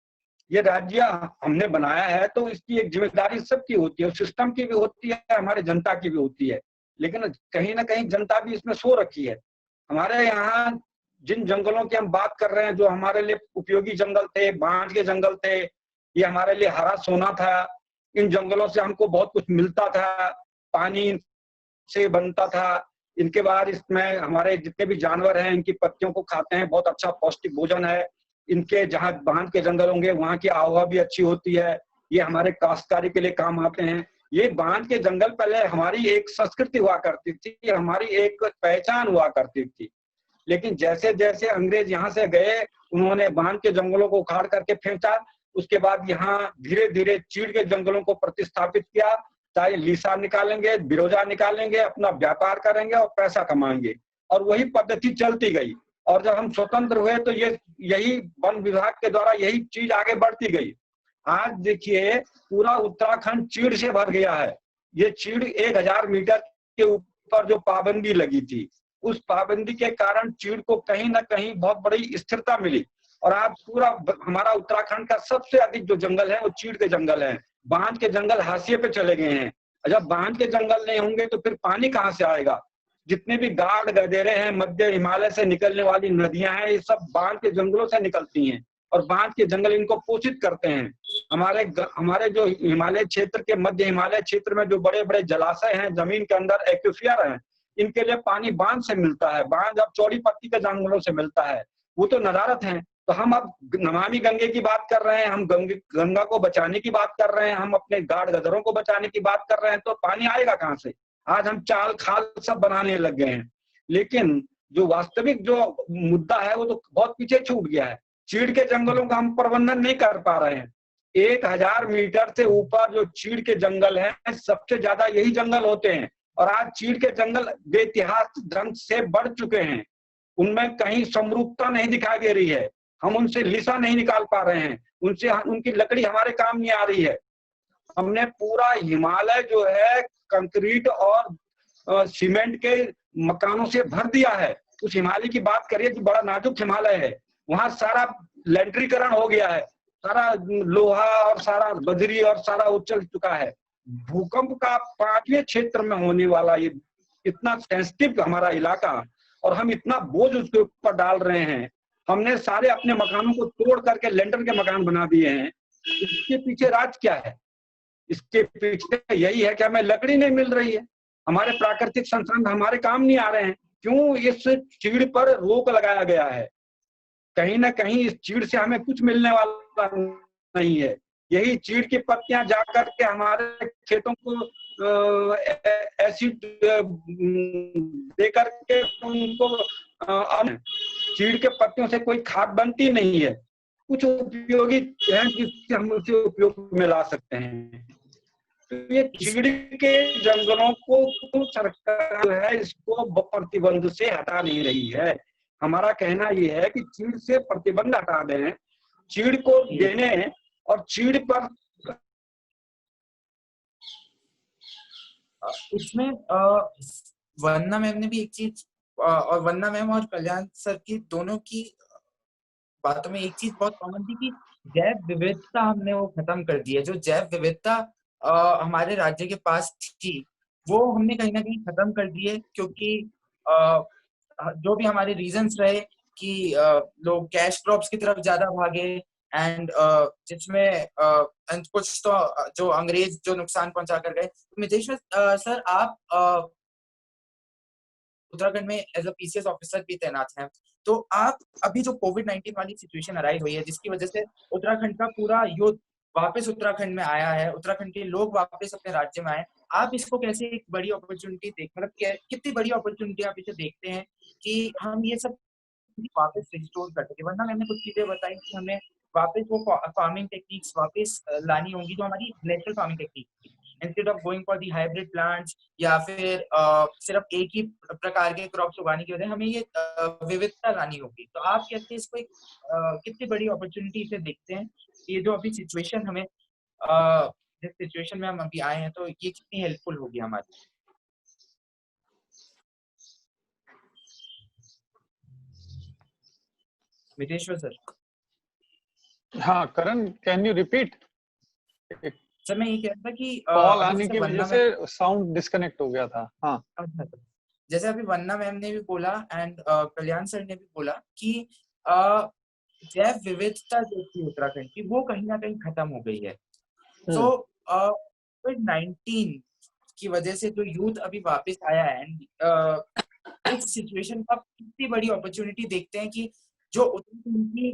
ये राज्य हमने बनाया है तो इसकी एक जिम्मेदारी सबकी होती है, सिस्टम की भी होती है, हमारे जनता की भी होती है, लेकिन कहीं ना कहीं जनता भी इसमें सो रखी है। हमारे यहाँ जिन जंगलों की हम बात कर रहे हैं, जो हमारे लिए उपयोगी जंगल थे, बांझ के जंगल थे, ये हमारे लिए हरा सोना था, इन जंगलों से हमको बहुत कुछ मिलता था, पानी से बनता था, इनके बाद इसमें हमारे जितने भी जानवर हैं इनकी पत्तियों को खाते हैं, बहुत अच्छा पौष्टिक भोजन है। इनके जहाँ बांध के जंगल होंगे वहां की आबोहवा भी अच्छी होती है, ये हमारे काश्तकारी के लिए काम आते हैं। ये बांध के जंगल पहले हमारी एक संस्कृति हुआ करती थी, हमारी एक पहचान हुआ करती थी, लेकिन जैसे जैसे अंग्रेज यहाँ से गए उन्होंने बांध के जंगलों को उखाड़ करके फेंका, उसके बाद यहाँ धीरे धीरे चीड़ के जंगलों को प्रतिस्थापित किया, चाहे लीसा निकालेंगे, बिरोजा निकालेंगे, अपना व्यापार करेंगे और पैसा कमाएंगे, और वही पद्धति चलती गई। और जब हम स्वतंत्र हुए तो यही वन विभाग के द्वारा यही चीज आगे बढ़ती गई। आज देखिए पूरा उत्तराखंड चीड़ से भर गया है। ये चीड़ 1000 मीटर के ऊपर जो पाबंदी लगी थी, उस पाबंदी के कारण चीड़ को कहीं ना कहीं बहुत बड़ी स्थिरता मिली, और आज पूरा हमारा उत्तराखंड का सबसे अधिक जो जंगल है वो चीड़ के जंगल है। बांध के जंगल हाशिए पे चले गए हैं। जब बांध के जंगल नहीं होंगे तो फिर पानी कहाँ से आएगा? जितने भी गाढ़ गदेरे हैं, मध्य हिमालय से निकलने वाली नदियां हैं, ये सब बांध के जंगलों से निकलती हैं, और बांध के जंगल इनको पोषित करते हैं। हमारे जो हिमालय क्षेत्र के, मध्य हिमालय क्षेत्र में जो बड़े बड़े जलाशय हैं, जमीन के अंदर एक्विफियर हैं, इनके लिए पानी बांध से मिलता है। बांध अब चौड़ी पत्ती के जंगलों से मिलता है, वो तो नदारत है। तो हम अब नमामि गंगे की बात कर रहे हैं, हम गंगा को बचाने की बात कर रहे हैं, हम अपने गाढ़ गदरों को बचाने की बात कर रहे हैं, तो पानी आएगा कहाँ से? आज हम चाल खाल सब बनाने लग गए हैं, लेकिन जो वास्तविक जो मुद्दा है वो तो बहुत पीछे छूट गया है। चीड़ के जंगलों का हम प्रबंधन नहीं कर पा रहे हैं। 1000 मीटर से ऊपर जो चीड़ के जंगल हैं, सबसे ज्यादा यही जंगल होते हैं। और आज चीड़ के जंगल बेइतिहास ढंग से बढ़ चुके हैं, उनमें कहीं समरूपता नहीं दिखाई दे रही है। हम उनसे लिसा नहीं निकाल पा रहे हैं, उनसे उनकी लकड़ी हमारे काम नहीं आ रही है। हमने पूरा हिमालय जो है कंक्रीट और सीमेंट के मकानों से भर दिया है। उस हिमालय की बात करिए जो बड़ा नाजुक हिमालय है, वहां सारा लैंड्रीकरण हो गया है, सारा लोहा और सारा बजरी और सारा उछल चुका है। भूकंप का 5वें क्षेत्र में होने वाला ये इतना सेंसिटिव हमारा इलाका, और हम इतना बोझ उसके ऊपर डाल रहे हैं। हमने सारे अपने मकानों को तोड़ करके लेंटर के मकान बना दिए हैं। इसके पीछे राज क्या है? इसके पीछे यही है कि हमें लकड़ी नहीं मिल रही है, हमारे प्राकृतिक संसाधन हमारे काम नहीं आ रहे हैं। क्यों? इस चीड़ पर रोक लगाया गया है। कहीं ना कहीं इस चीड़ से हमें कुछ मिलने वाला नहीं है। यही चीड़ की पत्तियां जाकर के हमारे खेतों को एसिड दे करके उनको चीड़ के पत्तियों से कोई खाद बनती नहीं है। कुछ उपयोगी है जिससे हम उसे उपयोग में ला सकते हैं। तो ये चीड़ के जंगलों को सरकार जो है इसको प्रतिबंध से हटा नहीं रही है। हमारा कहना ये है कि चीड़ से प्रतिबंध हटा दें, चीड़ को देने और चीड़ पर इसमें वंदना मैम ने भी एक चीज और वंदना मैम और कल्याण सर की दोनों की बातों में एक चीज बहुत कॉमन थी कि जैव विविधता हमने वो खत्म कर दी है। जो जैव विविधता हमारे राज्य के पास थी वो हमने कहीं ना कहीं खत्म कर दी है, क्योंकि जो भी हमारे रीजंस रहे कि लोग कैश क्रॉप्स की तरफ ज्यादा भागे एंड जिसमें कुछ तो जो अंग्रेज जो नुकसान पहुंचा कर गए। मितेश सर, आप उत्तराखंड में एज अ पीसीएस ऑफिसर भी तैनात हैं, तो आप अभी जो कोविड-19 वाली सिचुएशन अराइज हुई है जिसकी वजह से उत्तराखंड का पूरा युद्ध वापस उत्तराखंड में आया है, उत्तराखंड के लोग वापस अपने राज्य में आए, आप इसको कैसे एक बड़ी अपॉर्चुनिटी मतलब कितनी बड़ी अपॉर्चुनिटी आप इसे देखते हैं कि हम ये सब वापस रिस्टोर कर सके? वरना मैंने कुछ चीजें बताई कि हमें वापस वो फार्मिंग टेक्निक्स वापस लानी होंगी जो हमारी नेचुरल फार्मिंग टेक्निक थी, instead of going for the hybrid plants या फिर सिर्फ एक ही प्रकार के क्रॉप्स उगाने की वजह हमें ये विविधता लानी होगी। तो आप कैसे इसको एक कितनी बड़ी अपॉर्चुनिटी से देखते हैं? ये जो अभी सिचुएशन हमें जिस सिचुएशन में हम अभी आए हैं, तो ये कितनी हेल्पफुल होगी हमारी? मितेश्वर सर। हाँ करण, कैन यू रिपीट? सर मैं ये कह रहा था कि कॉल आने की वजह से साउंड डिस्कनेक्ट हो गया था। हाँ जैसे अभी वंदना मैम ने भी बोला एंड कल्याण सर ने भी बोला कि जैव विविधता जो थी उत्तराखंड की वो कहीं ना कहीं खत्म हो गई है। तो कोविड-19 की वजह से जो यूथ अभी वापस आया है एंड इस सिचुएशन का कितनी बड़ी अपॉर्चुनिटी देखते हैं कि जो उत्तराखंड की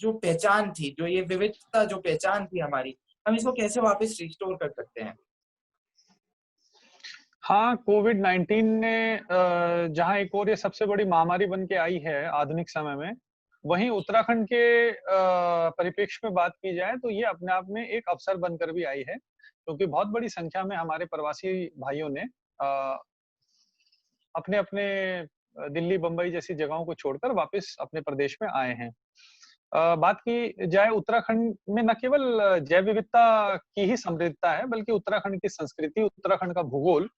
जो पहचान थी, जो ये विविधता जो पहचान थी हमारी, हम इसको कैसे वापस रिस्टोर कर सकते हैं? हाँ, कोविड-19 ने जहाँ एक और ये सबसे बड़ी महामारी बन के आई है आधुनिक समय में, वहीं उत्तराखंड के परिप्रेक्ष्य में बात की जाए तो ये अपने आप में एक अवसर बनकर भी आई है, क्योंकि बहुत बड़ी संख्या में हमारे प्रवासी भाइयों ने अपने अपने दिल्ली, बंबई जैसी जगहों को छोड़कर वापस अपने प्रदेश में आए हैं। बात की जाए उत्तराखंड में न केवल जैव विविधता की ही समृद्धता है, बल्कि उत्तराखंड की संस्कृति, उत्तराखंड का भूगोल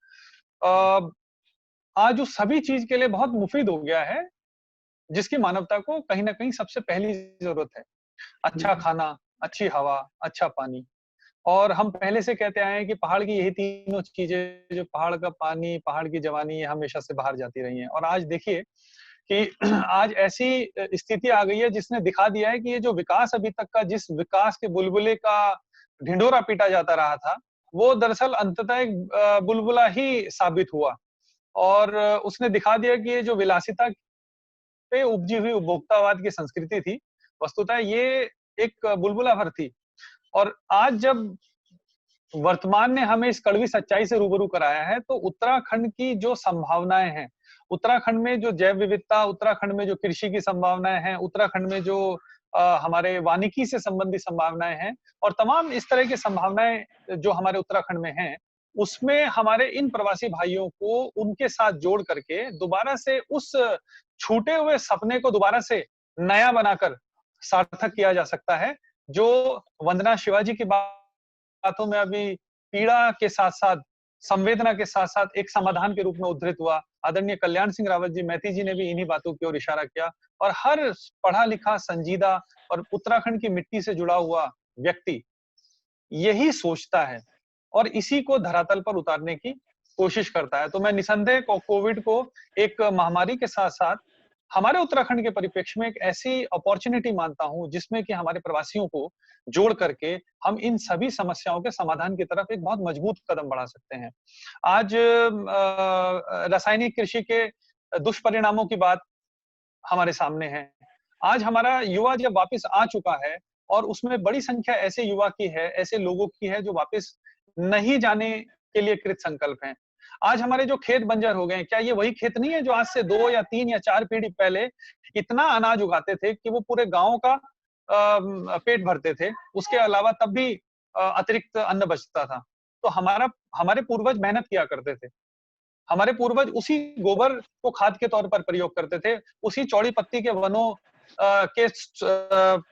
आज उस सभी चीज के लिए बहुत मुफीद हो गया है जिसकी मानवता को कहीं ना कहीं सबसे पहली जरूरत है। अच्छा खाना, अच्छी हवा, अच्छा पानी। और हम पहले से कहते आए हैं कि पहाड़ की यही तीनों चीजें, जो पहाड़ का पानी, पहाड़ की जवानी, ये हमेशा से बाहर जाती रही हैं। और आज देखिए कि आज ऐसी स्थिति आ गई है जिसने दिखा दिया है कि ये जो विकास अभी तक का, जिस विकास के बुलबुले का ढिंढोरा पीटा जाता रहा था, वो दरअसल अंततः एक बुलबुला ही साबित हुआ। और उसने दिखा दिया कि ये जो विलासिता पे उपजी हुई उपभोक्तावाद की संस्कृति थी, वस्तुतः ये एक बुलबुला भर थी। और आज जब वर्तमान ने हमें इस कड़वी सच्चाई से रूबरू कराया है, तो उत्तराखंड की जो संभावनाएं हैं उत्तराखंड में जो जैव विविधता, उत्तराखंड में जो कृषि की संभावनाएं हैं, उत्तराखंड में जो हमारे वानिकी से संबंधित संभावनाएं हैं और तमाम इस तरह की संभावनाएं जो हमारे उत्तराखंड में हैं, उसमें हमारे इन प्रवासी भाइयों को उनके साथ जोड़ करके दोबारा से उस छूटे हुए सपने को दोबारा से नया बनाकर सार्थक किया जा सकता है, जो वंदना शिवाजी की बातों में अभी पीड़ा के साथ-साथ, संवेदना के साथ-साथ एक समाधान के रूप में उद्धृत हुआ। आदरणीय कल्याण सिंह रावत जी, मैती जी ने भी इन्हीं बातों की ओर इशारा किया और हर पढ़ा-लिखा, संजीदा और उत्तराखंड की मिट्टी से जुड़ा हुआ व्यक्ति यही सोचता है और इसी को धरातल पर उतारने की कोशिश करता है। तो मैं निसंदेह कोविड को एक महामारी के साथ-साथ हमारे उत्तराखंड के परिप्रेक्ष्य में एक ऐसी अपॉर्चुनिटी मानता हूँ, जिसमें कि हमारे प्रवासियों को जोड़ करके हम इन सभी समस्याओं के समाधान की तरफ एक बहुत मजबूत कदम बढ़ा सकते हैं। आज रासायनिक कृषि के दुष्परिणामों की बात हमारे सामने है। आज हमारा युवा जब वापस आ चुका है और उसमें बड़ी संख्या ऐसे युवा की है, ऐसे लोगों की है जो वापस नहीं जाने के लिए कृत संकल्प हैं। आज हमारे जो खेत बंजर हो गए हैं, क्या ये वही खेत नहीं है जो आज से 2 या 3 या 4 पीढ़ी पहले इतना अनाज उगाते थे कि वो पूरे गाँव का पेट भरते थे। उसके अलावा तब भी अतिरिक्त अन्न बचता था। तो हमारे पूर्वज मेहनत किया करते थे। हमारे पूर्वज उसी गोबर को खाद के तौर पर प्रयोग करते थे, उसी चौड़ी पत्ती के वनों के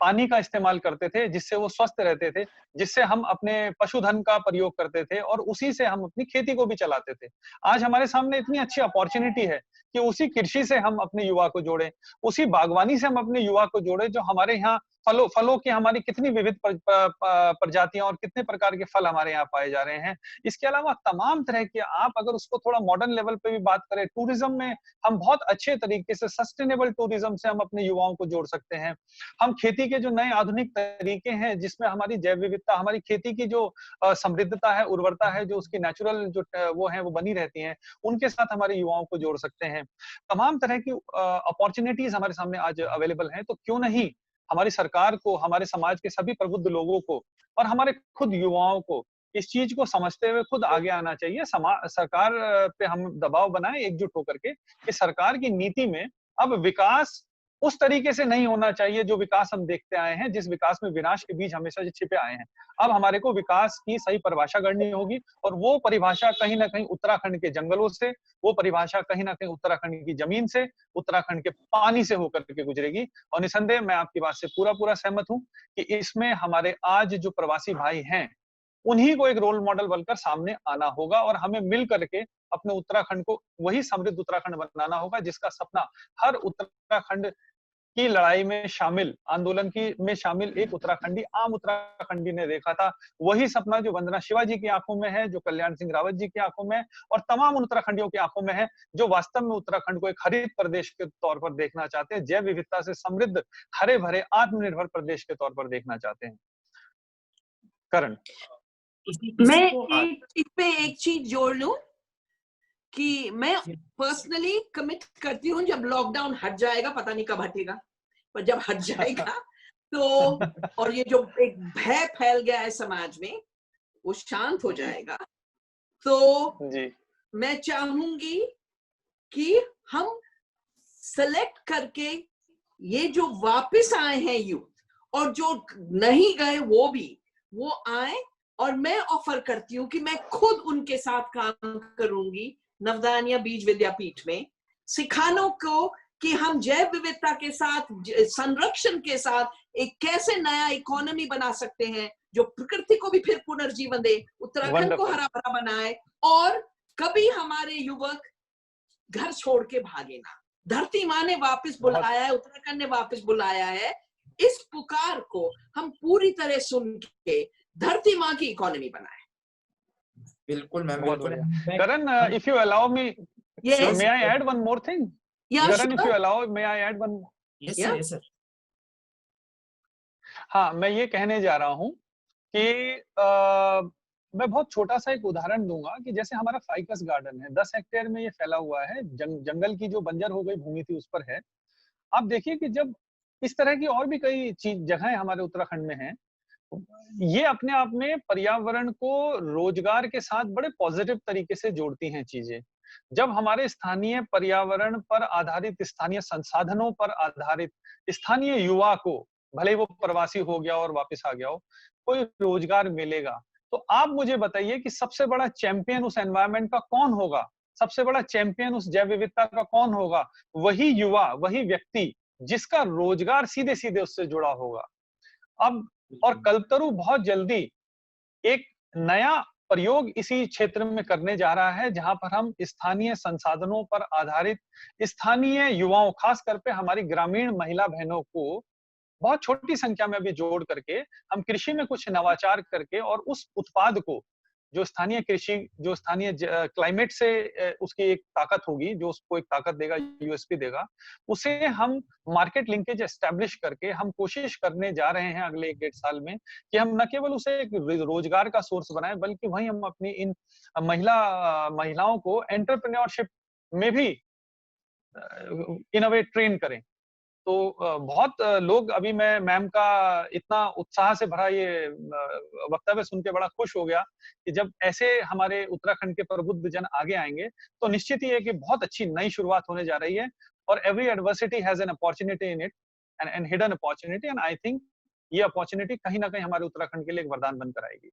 पानी का इस्तेमाल करते थे, जिससे वो स्वस्थ रहते थे, जिससे हम अपने पशुधन का प्रयोग करते थे और उसी से हम अपनी खेती को भी चलाते थे। आज हमारे सामने इतनी अच्छी अपॉर्चुनिटी है कि उसी कृषि से हम अपने युवा को जोड़ें, उसी बागवानी से हम अपने युवा को जोड़ें, जो हमारे यहाँ फलों की हमारी कितनी विविध प्रजातियां और कितने प्रकार के फल हमारे यहाँ पाए जा रहे हैं। इसके अलावा तमाम तरह के, आप अगर उसको थोड़ा मॉडर्न लेवल पे भी बात करें, टूरिज्म में हम बहुत अच्छे तरीके से सस्टेनेबल टूरिज्म से हम अपने युवाओं को जोड़ सकते हैं। हम खेती के जो नए आधुनिक तरीके हैं, जिसमें हमारी जैव विविधता, हमारी खेती की जो समृद्धता है, उर्वरता है, जो उसकी नेचुरल जो वो है वो बनी रहती हैं, उनके साथ हमारे युवाओं को जोड़ सकते हैं। तमाम तरह की अपॉर्चुनिटीज हमारे सामने आज अवेलेबल हैं, तो क्यों नहीं हमारी सरकार को, हमारे समाज के सभी प्रबुद्ध लोगों को और हमारे खुद युवाओं को इस चीज को समझते हुए खुद आगे आना चाहिए। सरकार पे हम दबाव बनाएं एकजुट होकर के कि सरकार की नीति में अब विकास उस तरीके से नहीं होना चाहिए जो विकास हम देखते आए हैं, जिस विकास में विनाश के बीज हमेशा से छिपे आए हैं। अब हमारे को विकास की सही परिभाषा करनी होगी और वो परिभाषा कहीं ना कहीं उत्तराखंड के जंगलों से, वो परिभाषा कहीं ना कहीं उत्तराखंड की जमीन से, उत्तराखंड के पानी से होकर के गुजरेगी। और निसंदेह मैं आपकी बात से पूरा सहमत हूं कि इसमें हमारे आज जो प्रवासी भाई हैं, उन्हीं को एक रोल मॉडल बनकर सामने आना होगा और हमें मिल करके अपने उत्तराखंड को वही समृद्ध उत्तराखंड बनाना होगा जिसका सपना हर उत्तराखंड की लड़ाई में शामिल, आंदोलन की में शामिल एक उत्तराखंडी, आम उत्तराखंडी ने देखा था। वही सपना जो वंदना शिवाजी की आंखों में है, जो कल्याण सिंह रावत जी की आंखों में है और तमाम उन उत्तराखंडियों की आंखों में है जो वास्तव में उत्तराखंड को एक हरित प्रदेश के तौर पर देखना चाहते हैं, जैव विविधता से समृद्ध, हरे भरे, आत्मनिर्भर प्रदेश के तौर पर देखना चाहते हैं। करण, मैं इस पे एक चीज जोड़ लूं कि मैं पर्सनली कमिट करती हूँ, जब लॉकडाउन हट जाएगा, पता नहीं कब हटेगा, पर जब हट जाएगा तो और ये जो एक भय फैल गया है समाज में वो शांत हो जाएगा, तो जी मैं चाहूंगी कि हम सेलेक्ट करके ये जो वापस आए हैं यूथ और जो नहीं गए वो आए, और मैं ऑफर करती हूँ कि मैं खुद उनके साथ काम करूंगी नवदानिया बीज विद्यापीठ में, सिखाने को कि हम जैव विविधता के साथ, संरक्षण के साथ एक कैसे नया इकोनॉमी बना सकते हैं जो प्रकृति को भी फिर पुनर्जीवन दे, उत्तराखंड को हरा भरा बनाए और कभी हमारे युवक घर छोड़ के भागे ना। धरती माँ ने वापस बुलाया है, उत्तराखंड ने वापस बुलाया है, इस पुकार को हम पूरी तरह सुन के धरती माँ की इकोनॉमी बनाए। बिल्कुल मैम, बिल्कुल। Karan, if you allow me, Yes. may I add one more thing? Yeah, Karan, if you sure. allow, may I add one? Yes, Yeah. sir, yes, sir. हाँ, मैं ये कहने जा रहा हूँ कि मैं बहुत छोटा सा एक उदाहरण दूंगा कि जैसे हमारा फाइकस गार्डन है, 10 हेक्टेयर में ये फैला हुआ है, जंगल की जो बंजर हो गई भूमि थी उस पर है। आप देखिए कि जब इस तरह की और भी कई जगहें हमारे उत्तराखंड में हैं, ये अपने आप में पर्यावरण को रोजगार के साथ बड़े पॉजिटिव तरीके से जोड़ती हैं चीजें। जब हमारे स्थानीय पर्यावरण पर आधारित, स्थानीय संसाधनों पर आधारित स्थानीय युवा को, भले वो प्रवासी हो गया और वापस आ गया हो, कोई रोजगार मिलेगा, तो आप मुझे बताइए कि सबसे बड़ा चैंपियन उस एनवायरनमेंट का कौन होगा? सबसे बड़ा चैंपियन उस जैव विविधता का कौन होगा? वही युवा, वही व्यक्ति जिसका रोजगार सीधे सीधे उससे जुड़ा होगा। अब और कल्पतरु बहुत जल्दी एक नया प्रयोग इसी क्षेत्र में करने जा रहा है, जहां पर हम स्थानीय संसाधनों पर आधारित स्थानीय युवाओं, खास कर पे हमारी ग्रामीण महिला बहनों को बहुत छोटी संख्या में भी जोड़ करके हम कृषि में कुछ नवाचार करके और उस उत्पाद को, जो स्थानीय कृषि, जो स्थानीय क्लाइमेट से उसकी एक ताकत होगी, जो उसको एक ताकत देगा, यूएसपी देगा, उसे हम मार्केट लिंकेज एस्टेब्लिश करके हम कोशिश करने जा रहे हैं अगले 1-1.5 साल में कि हम न केवल उसे एक रोजगार का सोर्स बनाएं, बल्कि वहीं हम अपनी इन महिलाओं को एंटरप्रेन्योरशिप में भी इन अ वे ट्रेन करें। तो बहुत लोग, अभी मैं मैम का इतना उत्साह से भरा ये वक्तव्य सुन के बड़ा खुश हो गया कि जब ऐसे हमारे उत्तराखंड के प्रबुद्ध जन आगे आएंगे तो निश्चित ही है कि बहुत अच्छी नई शुरुआत होने जा रही है। और every adversity has an opportunity in it and hidden opportunity, and I think ये अपॉर्चुनिटी कहीं ना कहीं हमारे उत्तराखंड के लिए एक वरदान बनकर आएगी।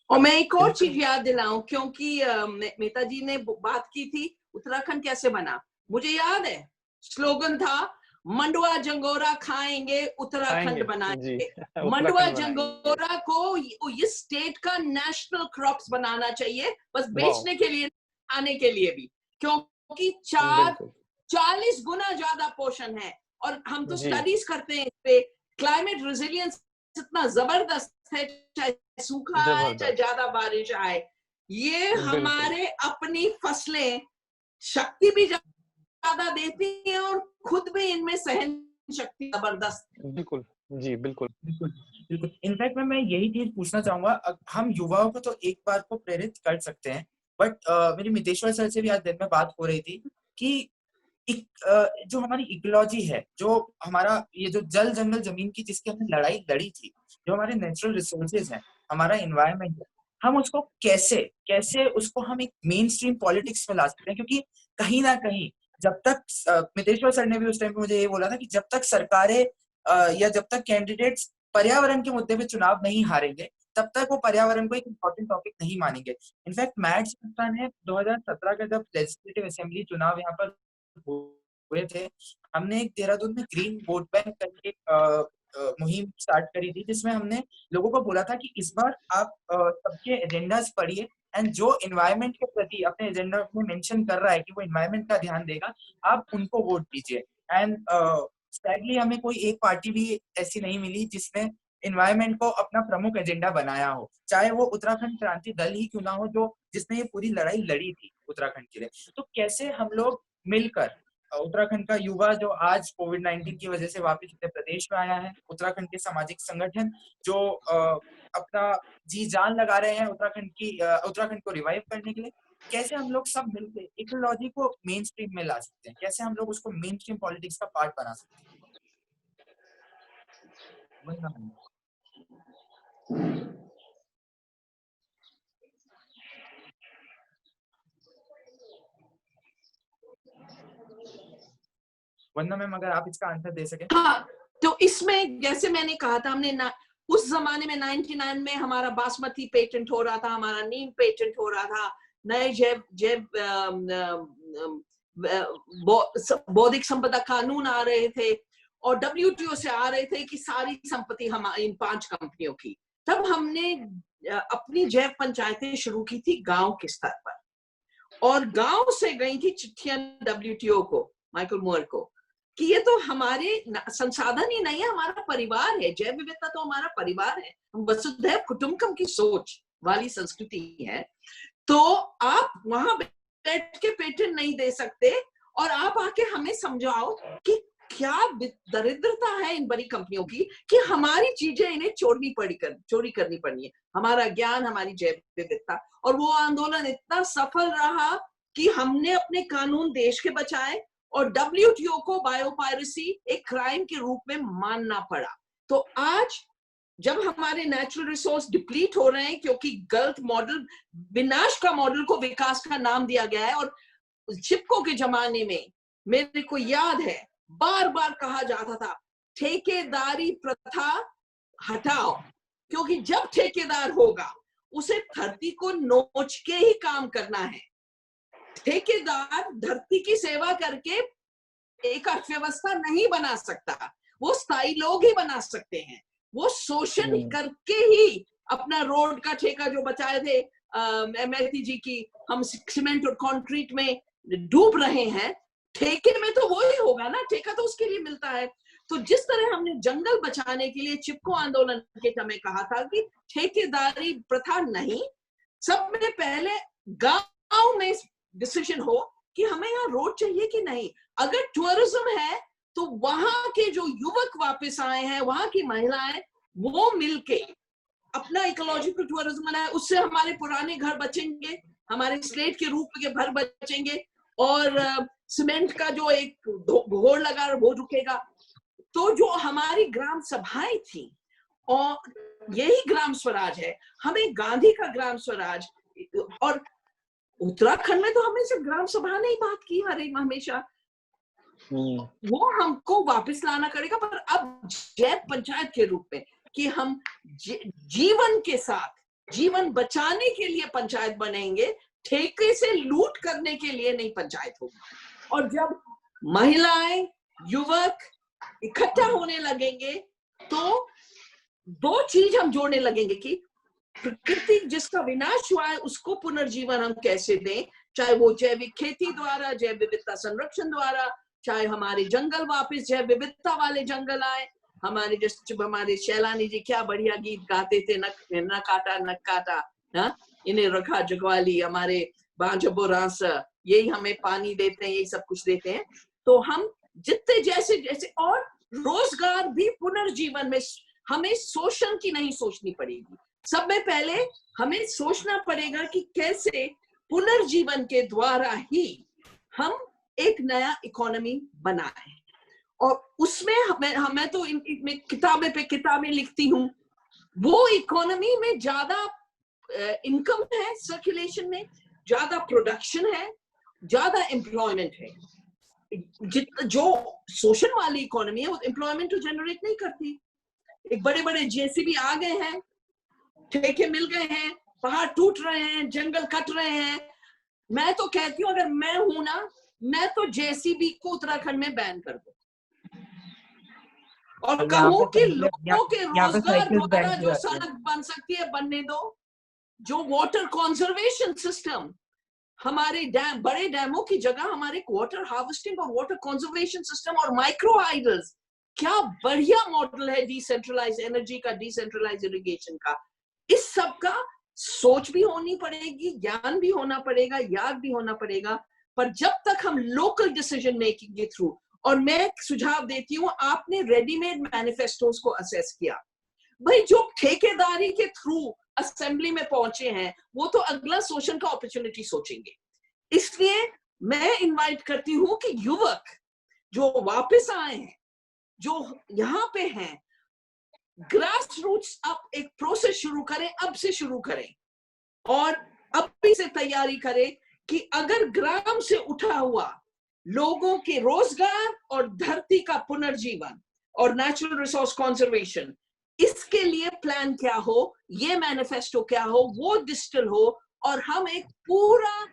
और मैं एक और चीज याद दिलाऊं, क्योंकि मेहता जी ने बात की थी उत्तराखंड कैसे बना, मुझे याद है स्लोगन था, मंडवा जंगोरा खाएंगे उत्तराखंड बनाएंगे। मंडवा जंगोरा को इस स्टेट का नेशनल क्रॉप्स बनाना चाहिए, बस बेचने के लिए, खाने के लिए भी, क्योंकि 40 गुना ज्यादा पोषण है। और हम तो स्टडीज करते हैं इस पे, क्लाइमेट रेजिलियंस इतना जबरदस्त है, चाहे सूखा आए चाहे ज्यादा बारिश आए, ये हमारे अपनी फसलें शक्ति भी ज्यादा देती है और खुद भी इनमें सहन शक्ति जबरदस्त। बिल्कुल जी, बिल्कुल बिल्कुल। इनफैक्ट मैं यही चीज पूछना चाहूंगा, हम युवाओं को तो एक बार को प्रेरित कर सकते हैं, बट मेरी मितेश्वर सर से भी आज दिन में बात हो रही थी कि जो हमारी इकोलॉजी है, जो हमारा ये जो जल जंगल जमीन की जिसकी हमने लड़ाई लड़ी थी, जो हमारे नेचुरल रिसोर्सेज हैं, हमारा एनवायरनमेंट है, हम उसको कैसे उसको हम एक मेन स्ट्रीम पॉलिटिक्स में ला सकते हैं। क्योंकि कहीं ना कहीं जब तक, मितेश्वर सर ने भी उस टाइम पे मुझे ये बोला था कि जब तक सरकारें या जब तक कैंडिडेट्स पर्यावरण के मुद्दे पे चुनाव नहीं हारेंगे, तब तक वो पर्यावरण को एक इम्पोर्टेंट टॉपिक नहीं मानेंगे। इनफैक्ट मैट संस्था ने 2017 का जब लेजिस्लेटिव असेंबली चुनाव यहाँ पर हुए थे, हमने एक देहरादून में ग्रीन वोट बैंक करके मुहिम स्टार्ट करी थी, जिसमें हमने लोगों को बोला था कि इस बार आप सबके एजेंडास पढ़िए, एंड जो एनवायरनमेंट के प्रति अपने एजेंडा में मेंशन कर रहा है कि वो एनवायरनमेंट का ध्यान देगा, आप उनको वोट दीजिए। एंड सैडली हमें कोई एक पार्टी भी ऐसी नहीं मिली जिसने एनवायरनमेंट को अपना प्रमुख एजेंडा बनाया हो, चाहे वो उत्तराखंड क्रांति दल ही क्यों ना हो, जो जिसने ये पूरी लड़ाई लड़ी थी उत्तराखंड के लिए। तो कैसे हम लोग मिलकर, उत्तराखंड का युवा जो आज कोविड-19 की वजह से वापस उत्तर प्रदेश में आया है, उत्तराखंड के सामाजिक संगठन जो अपना जी जान लगा रहे हैं उत्तराखंड को रिवाइव करने के लिए, कैसे हम लोग सब मिलकर इकोलॉजी को मेन स्ट्रीम में ला सकते हैं, कैसे हम लोग उसको मेन स्ट्रीम पॉलिटिक्स का पार्ट बना सकते हैं। वंदना मैम, अगर आप इसका आंसर दे सके। हाँ, तो इसमें जैसे मैंने कहा था, हमने उस जमाने में 99 में हमारा बासमती पेटेंट हो रहा था, हमारा नीम पेटेंट हो रहा था, नए जैव बौद्धिक संपदा कानून आ रहे थे, और WTO से आ रहे थे कि सारी संपत्ति हमारी इन 5 कंपनियों की। तब हमने अपनी जैव पंचायतें शुरू की थी गांव के स्तर पर, और गांव से गई थी चिट्ठियां WTO को, माइकल मोर को, कि ये तो हमारे संसाधन ही नहीं है, हमारा परिवार है, जैव विविधता तो हमारा परिवार है, हम वसुधैव कुटुंबकम की सोच वाली संस्कृति है। तो आप वहां बैठ के पेटेंट नहीं दे सकते, और आप आके हमें समझाओ कि क्या दरिद्रता है इन बड़ी कंपनियों की कि हमारी चीजें इन्हें चोरी करनी पड़ी है, हमारा ज्ञान, हमारी जैव विविधता। और वो आंदोलन इतना सफल रहा कि हमने अपने कानून देश के बचाए, और WTO को बायोपायरेसी एक क्राइम के रूप में मानना पड़ा। तो आज जब हमारे नेचुरल रिसोर्स डिप्लीट हो रहे हैं क्योंकि गलत मॉडल, विनाश का मॉडल को विकास का नाम दिया गया है। और चिपको के जमाने में मेरे को याद है बार बार कहा जाता था ठेकेदारी प्रथा हटाओ, क्योंकि जब ठेकेदार होगा उसे धरती को नोच के ही काम करना है। ठेकेदार धरती की सेवा करके एक अर्थव्यवस्था नहीं बना सकता, वो स्थायी लोग ही बना सकते हैं। वो शोषण करके ही अपना रोड का ठेका जो बचाए थे MLT जी की, हम सीमेंट और कंक्रीट में डूब रहे हैं, ठेके में तो वो ही होगा ना, ठेका तो उसके लिए मिलता है। तो जिस तरह हमने जंगल बचाने के लिए चिपको आंदोलन के समय कहा था कि ठेकेदारी प्रथा नहीं, सब में पहले गांव में डिसीजन हो कि हमें यहाँ रोड चाहिए कि नहीं। अगर टूरिज्म है तो वहां के जो युवक वापस आए हैं, वहां की महिलाएं, वो मिलके अपना इकोलॉजिकल टूरिज्म बनाए, उससे हमारे पुराने घर बचेंगे, हमारे स्लेट के रूप के घर बचेंगे, और सीमेंट का जो एक घोर लगा वो रुकेगा। तो जो हमारी ग्राम सभाएं थी, और यही ग्राम स्वराज है, हमें गांधी का ग्राम स्वराज, और उत्तराखंड में तो हमें सिर्फ ग्राम सभा ने ही बात की हमेशा, वो हमको वापस लाना पड़ेगा। पर अब जैव पंचायत के रूप में कि हम जीवन के साथ जीवन बचाने के लिए पंचायत बनेंगे, ठेके से लूट करने के लिए नहीं पंचायत होगी। और जब महिलाएं युवक इकट्ठा होने लगेंगे तो दो चीज हम जोड़ने लगेंगे कि प्रकृति जिसका विनाश हुआ है उसको पुनर्जीवन हम कैसे दें, चाहे वो जैविक खेती द्वारा, जैव विविधता संरक्षण द्वारा, चाहे हमारे जंगल वापस जैव विविधता वाले जंगल आए। हमारे जैसे हमारे शैलानी जी क्या बढ़िया गीत गाते थे, नक काटा हाँ, इन्हें रखा जगवाली, हमारे बांझबो रास, यही हमें पानी देते हैं, यही सब कुछ देते हैं। तो हम जितने जैसे जैसे, और रोजगार भी पुनर्जीवन में हमें शोषण की नहीं सोचनी पड़ेगी। सब में पहले हमें सोचना पड़ेगा कि कैसे पुनर्जीवन के द्वारा ही हम एक नया इकोनॉमी बनाए। और उसमें हमें तो में किताबें पे किताबें लिखती हूँ, वो इकोनॉमी में ज्यादा इनकम है, सर्कुलेशन में ज्यादा प्रोडक्शन है, ज्यादा एम्प्लॉयमेंट है। जो शोषण वाली इकोनॉमी है वो एम्प्लॉयमेंट तो जनरेट नहीं करती। एक बड़े बड़े JCB आ गए हैं, ठेके मिल गए हैं, पहाड़ टूट रहे हैं, जंगल कट रहे हैं। मैं तो कहती हूँ अगर मैं हूं ना, मैं तो JCB को उत्तराखंड में बैन कर दूं और कहूं कि लोगों के रोजगार द्वारा जो सड़क बन सकती है बनने दो, जो वाटर कंजर्वेशन सिस्टम, हमारे डैम, बड़े डैमों की जगह हमारे वाटर हार्वेस्टिंग और वाटर कंजर्वेशन सिस्टम और माइक्रो हाइडल्स, क्या बढ़िया मॉडल है डिसेंट्रलाइज एनर्जी का, डिसेंट्रलाइज इरिगेशन का। इस सब का सोच भी होनी पड़ेगी, ज्ञान भी होना पड़ेगा, याद भी होना पड़ेगा। पर जब तक हम लोकल डिसीजन मेकिंग के थ्रू, और मैं सुझाव देती हूँ, आपने रेडीमेड मैनिफेस्टोस को असेस किया, भाई जो ठेकेदारी के थ्रू असेंबली में पहुंचे हैं वो तो अगला शोषण का अपॉर्चुनिटी सोचेंगे। इसलिए मैं इनवाइट करती हूँ कि युवक जो वापस आए हैं, जो यहाँ पे हैं, ग्रास रूट्स अब एक प्रोसेस शुरू करें, अब से शुरू करें, और अब से तैयारी करें कि अगर ग्राम से उठा हुआ लोगों के रोजगार और धरती का पुनर्जीवन और नेचुरल रिसोर्स कंजर्वेशन, इसके लिए प्लान क्या हो, ये मैनिफेस्टो क्या हो, वो डिजिटल हो, और हम एक पूरा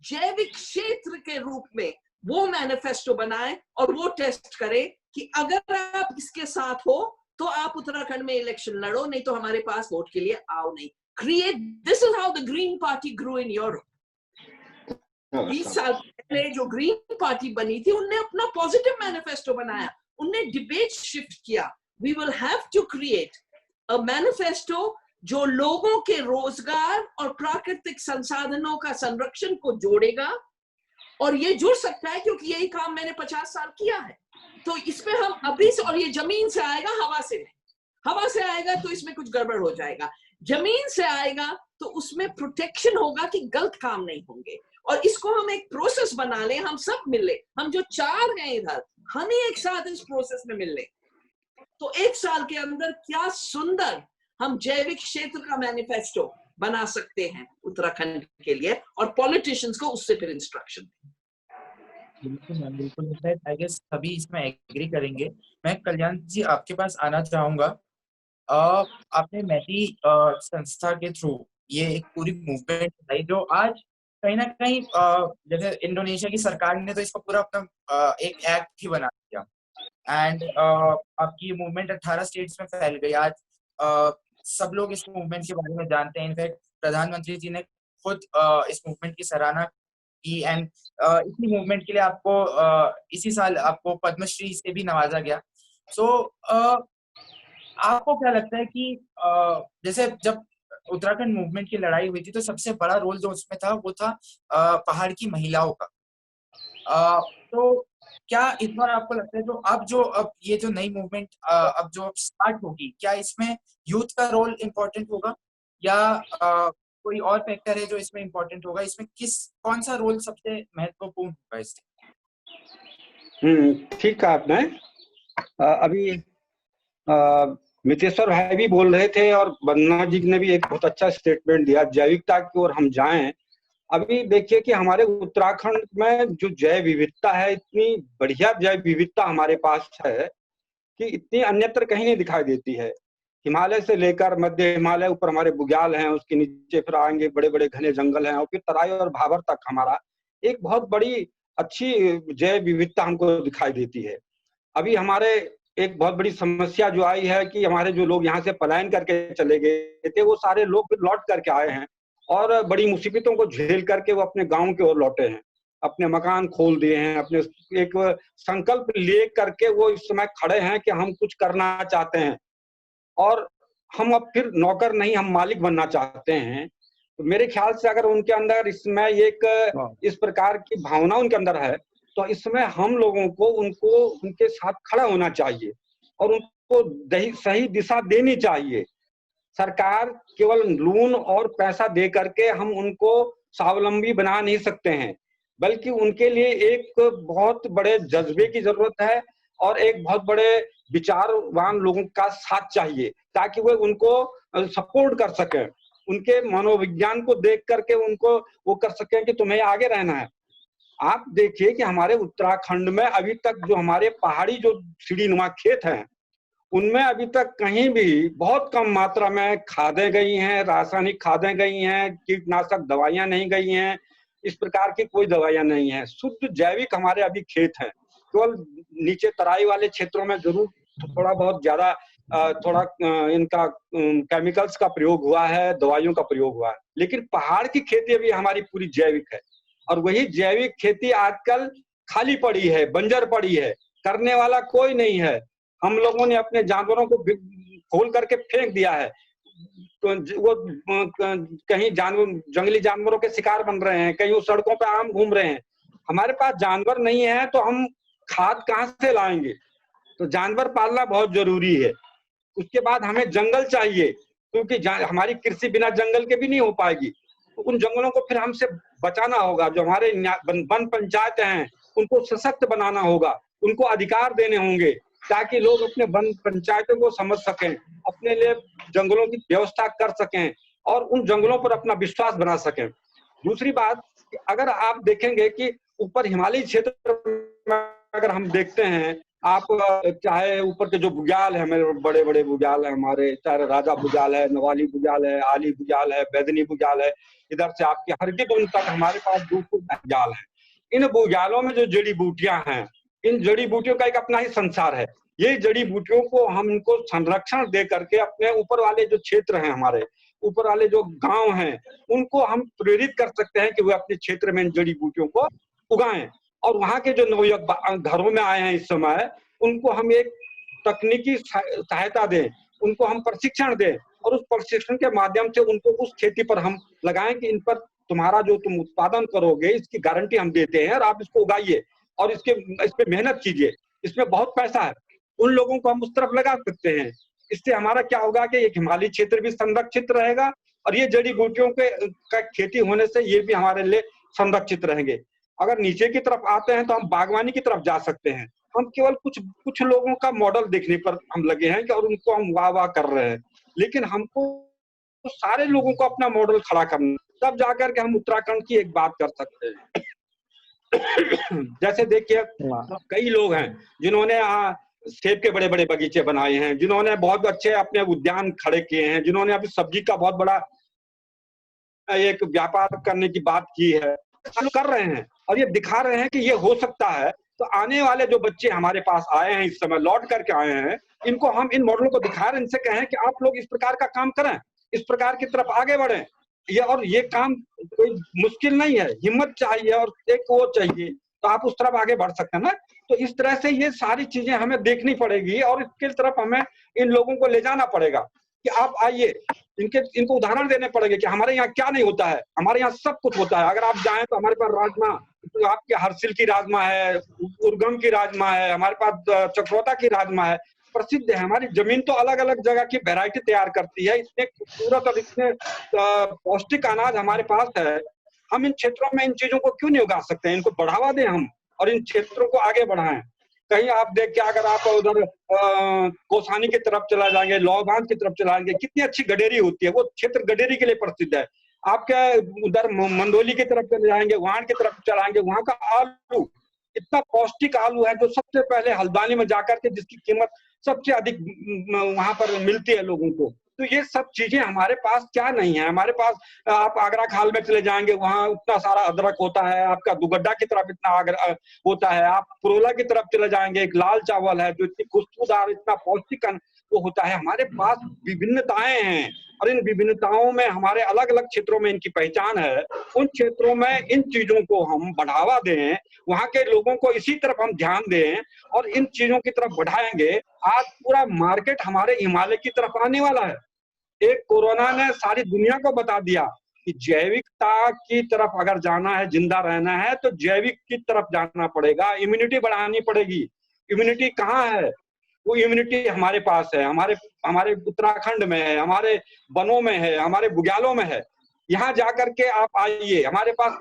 जैविक क्षेत्र के रूप में वो मैनिफेस्टो बनाएं और वो टेस्ट करें कि अगर आप इसके साथ हो तो आप उत्तराखंड में इलेक्शन लड़ो, नहीं तो हमारे पास वोट के लिए आओ नहीं। Create, this is how the green party grow in Europe. 20 साल पहले जो ग्रीन पार्टी बनी थी, उनने अपना पॉजिटिव मैनिफेस्टो बनाया, उनने डिबेट शिफ्ट किया। We will have to create a manifesto जो लोगों के रोजगार और प्राकृतिक संसाधनों का संरक्षण को जोड़ेगा, और ये जुड़ सकता है क्योंकि यही काम मैंने 50 साल किया है। तो इसमें हम अभी से, और ये जमीन से आएगा, हवा से नहीं। हवा से आएगा तो इसमें कुछ गड़बड़ हो जाएगा, जमीन से आएगा तो उसमें प्रोटेक्शन होगा कि गलत काम नहीं होंगे। और इसको हम एक प्रोसेस बना ले, हम सब मिले, हम जो 4 हैं इधर, हम ही एक साथ इस प्रोसेस में मिल ले, तो 1 साल के अंदर क्या सुंदर हम जैविक क्षेत्र का मैनिफेस्टो बना सकते हैं उत्तराखंड के लिए, और पॉलिटिशियंस को उससे फिर इंस्ट्रक्शन दें। बिल्कुल मैम, बिल्कुल। आई गेस सभी इसमें एग्री करेंगे। मैं कल्याण जी आपके पास आना चाहूंगा। आपने मैती संस्था के थ्रू ये एक पूरी मूवमेंट चलाई जो आज कहीं ना कहीं जैसे इंडोनेशिया की सरकार ने तो इसको पूरा अपना एक एक्ट ही बना दिया, एंड आपकी मूवमेंट 18 स्टेट्स में फैल गई। आज सब लोग इस मूवमेंट के बारे में जानते हैं। इनफैक्ट प्रधानमंत्री जी ने खुद इस मूवमेंट की सराहना की, एंड इसी मूवमेंट के लिए आपको इसी साल आपको पद्मश्री से भी नवाजा गया। सो आपको क्या लगता है कि जैसे जब उत्तराखंड मूवमेंट की लड़ाई हुई थी तो सबसे बड़ा रोल जो उसमें था वो था पहाड़ की महिलाओं का। तो क्या इस बार आपको लगता है अब ये जो नई मूवमेंट अब जो स्टार्ट होगी, क्या इसमें यूथ का रोल इम्पोर्टेंट होगा या कोई और फैक्टर है जो इसमें इम्पोर्टेंट होगा? इसमें कौन सा रोल सबसे महत्वपूर्ण होगा इसमें? ठीक है। आपने अभी मितेश्वर भाई भी बोल रहे थे और वंदना जी ने भी एक बहुत अच्छा स्टेटमेंट दिया, जैविकता की ओर हम जाएं। अभी देखिए कि हमारे उत्तराखंड में जो जैव विविधता है, इतनी बढ़िया जैव विविधता हमारे पास है कि इतनी अन्यत्र कहीं नहीं दिखाई देती है। हिमालय से लेकर मध्य हिमालय, ऊपर हमारे बुग्याल हैं, उसके नीचे फिर आएंगे बड़े बड़े घने जंगल हैं, और फिर तराई और भाबर तक हमारा एक बहुत बड़ी अच्छी जैव विविधता हमको दिखाई देती है। अभी हमारे एक बहुत बड़ी समस्या जो आई है कि हमारे जो लोग यहाँ से पलायन करके चले गए थे, वो सारे लोग फिर लौट करके आए हैं और बड़ी मुसीबतों को झेल करके वो अपने गांव की ओर लौटे हैं, अपने मकान खोल दिए हैं, अपने एक संकल्प ले करके वो इस समय खड़े हैं कि हम कुछ करना चाहते हैं और हम अब फिर नौकर नहीं, हम मालिक बनना चाहते हैं। तो मेरे ख्याल से अगर उनके अंदर इसमें एक इस प्रकार की भावना उनके अंदर है, तो इसमें हम लोगों को उनको उनके साथ खड़ा होना चाहिए और उनको सही दिशा देनी चाहिए। सरकार केवल लोन और पैसा दे करके हम उनको स्वावलंबी बना नहीं सकते हैं, बल्कि उनके लिए एक बहुत बड़े जज्बे की जरूरत है और एक बहुत बड़े विचारवान लोगों का साथ चाहिए, ताकि वे उनको सपोर्ट कर सकें, उनके मनोविज्ञान को देख करके उनको वो कर सकें कि तुम्हें आगे रहना है। आप देखिए कि हमारे उत्तराखंड में अभी तक जो हमारे पहाड़ी जो सीढ़ीनुमा खेत हैं, उनमें अभी तक कहीं भी बहुत कम मात्रा में खादें गई हैं, रासायनिक खादें गई हैं, कीटनाशक दवाइयां नहीं गई हैं, इस प्रकार की कोई दवाइयां नहीं हैं। शुद्ध जैविक हमारे अभी खेत हैं। केवल नीचे तराई वाले क्षेत्रों में जरूर थोड़ा बहुत ज्यादा थोड़ा इनका केमिकल्स का प्रयोग हुआ है, दवाइयों का प्रयोग हुआ है, लेकिन पहाड़ की खेती अभी हमारी पूरी जैविक है। और वही जैविक खेती आजकल खाली पड़ी है, बंजर पड़ी है, करने वाला कोई नहीं है। हम लोगों ने अपने जानवरों को खोल करके फेंक दिया है, तो वो कहीं जंगली जानवरों के शिकार बन रहे हैं, कहीं वो सड़कों पे आम घूम रहे हैं। हमारे पास जानवर नहीं है तो हम खाद कहाँ से लाएंगे? तो जानवर पालना बहुत जरूरी है। उसके बाद हमें जंगल चाहिए, क्योंकि हमारी कृषि बिना जंगल के भी नहीं हो पाएगी। तो उन जंगलों को फिर हमसे बचाना होगा। जो हमारे वन पंचायत हैं, उनको सशक्त बनाना होगा, उनको अधिकार देने होंगे, ताकि लोग अपने वन पंचायतों को समझ सकें, अपने लिए जंगलों की व्यवस्था कर सकें और उन जंगलों पर अपना विश्वास बना सकें। दूसरी बात, अगर आप देखेंगे कि ऊपर हिमालयी क्षेत्र में अगर हम देखते हैं, आप चाहे ऊपर के जो बुग्याल है, मेरे बड़े बड़े बुग्याल है हमारे, चाहे राजा बुग्याल है, नवाली बुग्याल है, आली बुग्याल है, बैदनी बुग्याल है, इधर से आपके हरकीकुंड तक हमारे पास 200 बुग्याल है। इन बुग्यालों में जो जड़ी बूटियां हैं, इन जड़ी बूटियों का एक अपना ही संसार है। ये जड़ी बूटियों को हम इनको संरक्षण दे करके अपने ऊपर वाले जो क्षेत्र हैं, हमारे ऊपर वाले जो गांव हैं, उनको हम प्रेरित कर सकते हैं कि वे अपने क्षेत्र में इन जड़ी बूटियों को उगाएं। और वहां के जो नवयुवक घरों में आए हैं इस समय, उनको हम एक तकनीकी सहायता दें, उनको हम प्रशिक्षण दें और उस प्रशिक्षण के माध्यम से उनको उस खेती पर हम लगाएं कि इन पर तुम्हारा जो तुम उत्पादन करोगे, इसकी गारंटी हम देते हैं और आप इसको उगाइए और इस पे मेहनत कीजिए, इसमें बहुत पैसा है। उन लोगों को हम उस तरफ लगा सकते हैं। इससे हमारा क्या होगा कि एक हिमालयी क्षेत्र भी संरक्षित रहेगा और ये जड़ी बूटियों का खेती होने से ये भी हमारे लिए संरक्षित रहेंगे। अगर नीचे की तरफ आते हैं तो हम बागवानी की तरफ जा सकते हैं। हम केवल कुछ लोगों का मॉडल देखने पर हम लगे हैं कि और उनको हम वाह वाह कर रहे हैं। लेकिन हमको तो सारे लोगों को अपना मॉडल खड़ा करना, तब जाकर के हम उत्तराखंड की एक बात कर सकते हैं। जैसे देखिए कई लोग हैं जिन्होंने सेब के बड़े बड़े बगीचे बनाए हैं, जिन्होंने बहुत अच्छे अपने उद्यान खड़े किए हैं, जिन्होंने अभी सब्जी का बहुत बड़ा एक व्यापार करने की बात की है, चालू कर रहे हैं और ये दिखा रहे हैं कि ये हो सकता है। तो आने वाले जो बच्चे हमारे पास आए हैं, इस समय लौट करके आए हैं, इनको हम इन मॉडलों को दिखा रहे हैं, इनसे कहें कि आप लोग इस प्रकार का काम करें, इस प्रकार की तरफ आगे बढ़ें। ये काम कोई मुश्किल नहीं है, हिम्मत चाहिए और एक वो चाहिए, तो आप उस तरफ आगे बढ़ सकते हैं ना। तो इस तरह से ये सारी चीजें हमें देखनी पड़ेगी और इसके तरफ हमें इन लोगों को ले जाना पड़ेगा कि आप आइए, इनको उदाहरण देने पड़ेंगे कि हमारे यहाँ क्या नहीं होता है, हमारे यहाँ सब कुछ होता है। अगर आप जाएं तो हमारे पास राजमा, तो आपके हरसिल की राजमा है, उर्गम की राजमा है, हमारे पास चक्रोता की राजमा है, प्रसिद्ध है। हमारी जमीन तो अलग अलग जगह की वैरायटी तैयार करती है, इतने खूबसूरत और इतने पौष्टिक अनाज हमारे पास है। हम इन क्षेत्रों में इन चीजों को क्यों नहीं उगा सकते हैं? इनको बढ़ावा दें हम और इन क्षेत्रों को आगे बढ़ाएं। कहीं आप देख के अगर आप उधर कौसानी की तरफ चला जाएंगे, लौबान की तरफ चला जाएंगे, कितनी अच्छी गडेरी होती है, वो क्षेत्र गडेरी के लिए प्रसिद्ध है। आपके उधर मंडोली की तरफ चले जाएंगे, वहां की तरफ चलाएंगे, वहां का आलू इतना पौष्टिक आलू है जो सबसे पहले हल्द्वानी में जाकर के जिसकी कीमत सबसे अधिक वहां पर मिलती है लोगों को। तो ये सब चीजें हमारे पास क्या नहीं है? हमारे पास आप आगरा खाल में चले जाएंगे, वहां उतना सारा अदरक होता है, आपका दुगड्डा की तरफ इतना होता है, आप पुरोला की तरफ चले जाएंगे, एक लाल चावल है जो इतनी खुशबूदार, इतना पौष्टिक वो होता है। हमारे पास विभिन्नताएं हैं और इन विभिन्नताओं में हमारे अलग अलग क्षेत्रों में इनकी पहचान है। उन क्षेत्रों में इन चीजों को हम बढ़ावा दें, वहां के लोगों को इसी तरफ हम ध्यान दें और इन चीजों की तरफ बढ़ाएंगे। आज पूरा मार्केट हमारे हिमालय की तरफ आने वाला है। एक कोरोना ने सारी दुनिया को बता दिया कि जैविकता की तरफ अगर जाना है, जिंदा रहना है, तो जैविक की तरफ जाना पड़ेगा, इम्यूनिटी बढ़ानी पड़ेगी। इम्यूनिटी कहाँ है? वो इम्यूनिटी हमारे पास है, हमारे उत्तराखंड में है, हमारे वनों में है, हमारे बुग्यालों में है। यहाँ जाकर के आप आइए, हमारे पास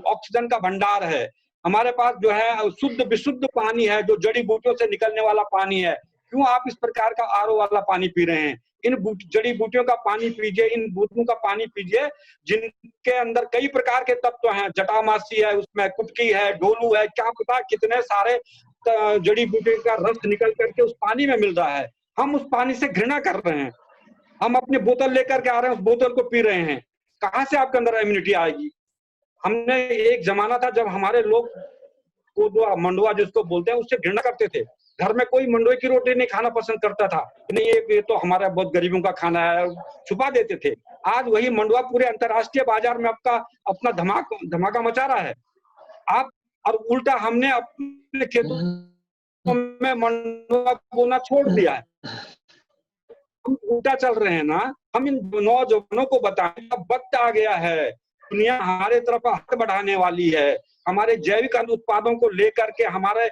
ऑक्सीजन का भंडार है, हमारे पास जो है शुद्ध विशुद्ध पानी है, जो जड़ी बूटियों से निकलने वाला पानी है। क्यों आप इस प्रकार का आरओ वाला पानी पी रहे हैं? इन जड़ी बूटियों का पानी पीजिए, इन बूटियों का पानी पीजिए जिनके अंदर कई प्रकार के तत्व हैं। जटामासी है, उसमें कुटकी है, डोलू है, क्या पता कितने सारे जड़ी बूटी का रस निकल करके उस पानी में मिल रहा है। हम उस पानी से घृणा कर रहे हैं, हम अपनी बोतल लेकर के आ रहे हैं, उस बोतल को पी रहे हैं। कहाँ से आपके अंदर इम्यूनिटी आएगी? हमने एक जमाना था जब हमारे लोग कोदवा मंडुआ जिसको बोलते हैं उससे घृणा करते थे। घर में कोई मंडुए की रोटी नहीं खाना पसंद करता था, नहीं ये तो हमारा बहुत गरीबों का खाना है, छुपा देते थे। आज वही मंडुआ पूरे अंतरराष्ट्रीय बाजार में आपका अपना धमाका मचा रहा है। आप और उल्टा हमने अपने खेतों में मंडुआ बोना छोड़ दिया है। हम उल्टा चल रहे हैं ना। हम इन नौजवानों को बताएं अब वक्त आ गया है, दुनिया हमारे तरफ हाथ बढ़ाने वाली है, हमारे जैविक उत्पादों को लेकर के हमारे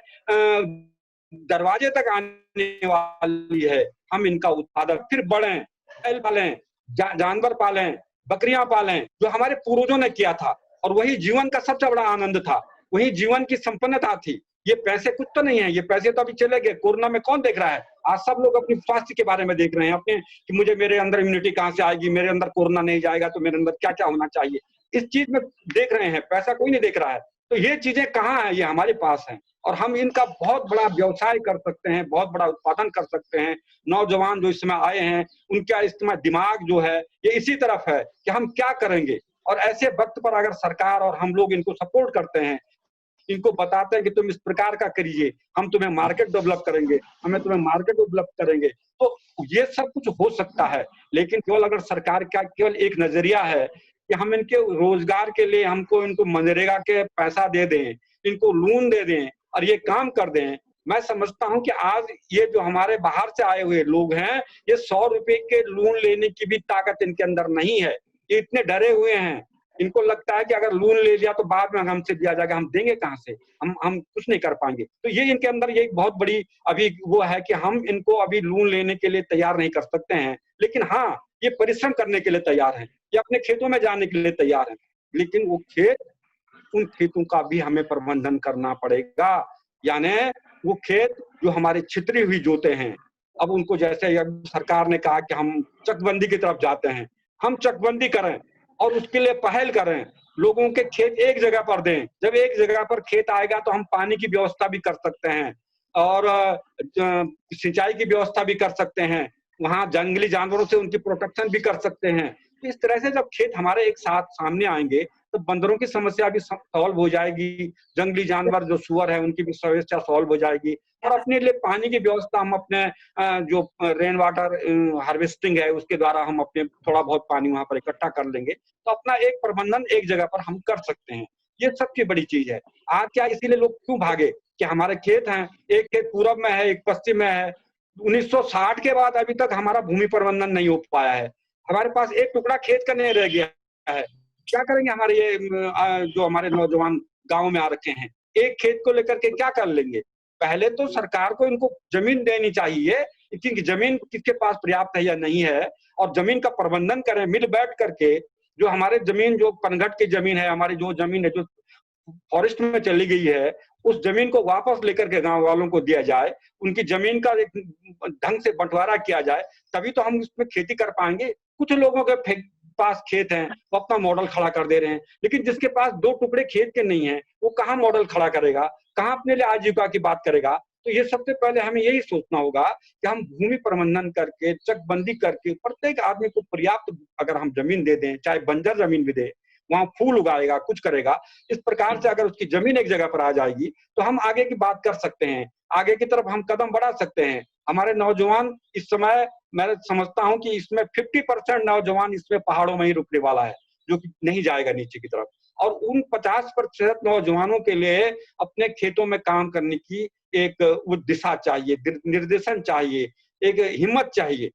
दरवाजे तक आने वाली है। हम इनका उत्पादन फिर बढ़ें, बैल पालें, जानवर पालें, बकरियां पालें, जो हमारे पूर्वजों ने किया था। और वही जीवन का सबसे बड़ा आनंद था, वही जीवन की संपन्नता थी। ये पैसे कुछ तो नहीं है, ये पैसे तो अभी चले गए। कोरोना में कौन देख रहा है? आज सब लोग अपने स्वास्थ्य के बारे में देख रहे हैं, अपने कि मुझे मेरे अंदर इम्यूनिटी कहाँ से आएगी, मेरे अंदर कोरोना नहीं जाएगा तो मेरे अंदर क्या क्या होना चाहिए, इस चीज में देख रहे हैं। पैसा कोई नहीं देख रहा है। तो ये चीजें कहाँ है? ये हमारे पास है और हम इनका बहुत बड़ा व्यवसाय कर सकते हैं, बहुत बड़ा उत्पादन कर सकते हैं। नौजवान जो इस समय आए हैं उनका इस समय दिमाग जो है ये इसी तरफ है कि हम क्या करेंगे। और ऐसे वक्त पर अगर सरकार और हम लोग इनको सपोर्ट करते हैं, इनको बताते हैं कि तुम इस प्रकार का करिए, हम तुम्हें मार्केट डेवलप करेंगे, हमें तुम्हें मार्केट डेवलप करेंगे, तो ये सब कुछ हो सकता है। लेकिन केवल अगर सरकार का केवल एक नजरिया है कि हम इनके रोजगार के लिए हमको इनको मनरेगा के पैसा दे दें, इनको लोन दे दें और ये काम कर दें, मैं समझता हूं कि आज ये जो हमारे बाहर से आए हुए लोग हैं, ये 100 रुपए के लोन लेने की भी ताकत इनके अंदर नहीं है। ये इतने डरे हुए हैं, इनको लगता है कि अगर लोन ले लिया तो बाद में हमसे दिया जाएगा, हम देंगे कहाँ से, हम कुछ नहीं कर पाएंगे। तो ये इनके अंदर ये बहुत बड़ी अभी वो है कि हम इनको अभी लोन लेने के लिए तैयार नहीं कर सकते हैं। लेकिन हाँ, ये परिश्रम करने के लिए तैयार हैं, ये अपने खेतों में जाने के लिए तैयार हैं। लेकिन वो खेत, उन खेतों का भी हमें प्रबंधन करना पड़ेगा। यानी वो खेत जो हमारे छितरी हुई जोते हैं, अब उनको जैसे अब सरकार ने कहा कि हम चकबंदी की तरफ जाते हैं, हम चकबंदी करें और उसके लिए पहल करें, लोगों के खेत एक जगह पर दें। जब एक जगह पर खेत आएगा तो हम पानी की व्यवस्था भी कर सकते हैं और सिंचाई की व्यवस्था भी कर सकते हैं, वहां जंगली जानवरों से उनकी प्रोटेक्शन भी कर सकते हैं। तो इस तरह से जब खेत हमारे एक साथ सामने आएंगे तो बंदरों की समस्या भी सॉल्व हो जाएगी, जंगली जानवर जो सुअर है उनकी भी समस्या सॉल्व हो जाएगी और अपने लिए पानी की व्यवस्था हम अपने जो रेन वाटर हार्वेस्टिंग है उसके द्वारा हम अपने थोड़ा बहुत पानी वहां पर इकट्ठा कर लेंगे, तो अपना एक प्रबंधन एक जगह पर हम कर सकते हैं। ये सबसे बड़ी चीज है। आज क्या इसीलिए लोग क्यों भागे कि हमारे खेत हैं, एक खेत पूरब में है, एक पश्चिम में है। 1960 के बाद अभी तक हमारा भूमि प्रबंधन नहीं हो पाया है। हमारे पास एक टुकड़ा खेत का नहीं रह गया है। क्या करेंगे हमारे ये जो हमारे नौजवान गांव में आ रखे हैं, एक खेत को लेकर के क्या कर लेंगे? पहले तो सरकार को इनको जमीन देनी चाहिए, क्योंकि जमीन किसके पास पर्याप्त है या नहीं है, और जमीन का प्रबंधन करें मिल बैठ करके। जो हमारे जमीन जो पनघट की जमीन है, हमारी जो जमीन है जो फॉरेस्ट में चली गई है, उस जमीन को वापस लेकर के गांव वालों को दिया जाए, उनकी जमीन का एक ढंग से बंटवारा किया जाए, तभी तो हम इसमें खेती कर पाएंगे। कुछ लोगों के पास खेत हैं, वो अपना मॉडल खड़ा कर दे रहे हैं, लेकिन जिसके पास 2 टुकड़े खेत के नहीं है, वो कहाँ मॉडल खड़ा करेगा, कहाँ अपने लिए आजीविका की बात करेगा? तो ये सबसे पहले हमें यही सोचना होगा कि हम भूमि प्रबंधन करके, चकबंदी करके, प्रत्येक आदमी को पर्याप्त अगर हम जमीन दे दें, चाहे बंजर जमीन भी दे, वहां फूल उगाएगा, कुछ करेगा, इस प्रकार से अगर उसकी जमीन एक जगह पर आ जाएगी तो हम आगे की बात कर सकते हैं, आगे की तरफ हम कदम बढ़ा सकते हैं। हमारे नौजवान इस समय, मैं समझता हूं कि इसमें 50% नौजवान इसमें पहाड़ों में ही रुकने वाला है, जो कि नहीं जाएगा नीचे की तरफ। और उन 50% नौजवानों के लिए अपने खेतों में काम करने की एक वो दिशा चाहिए, निर्देशन चाहिए, एक हिम्मत चाहिए।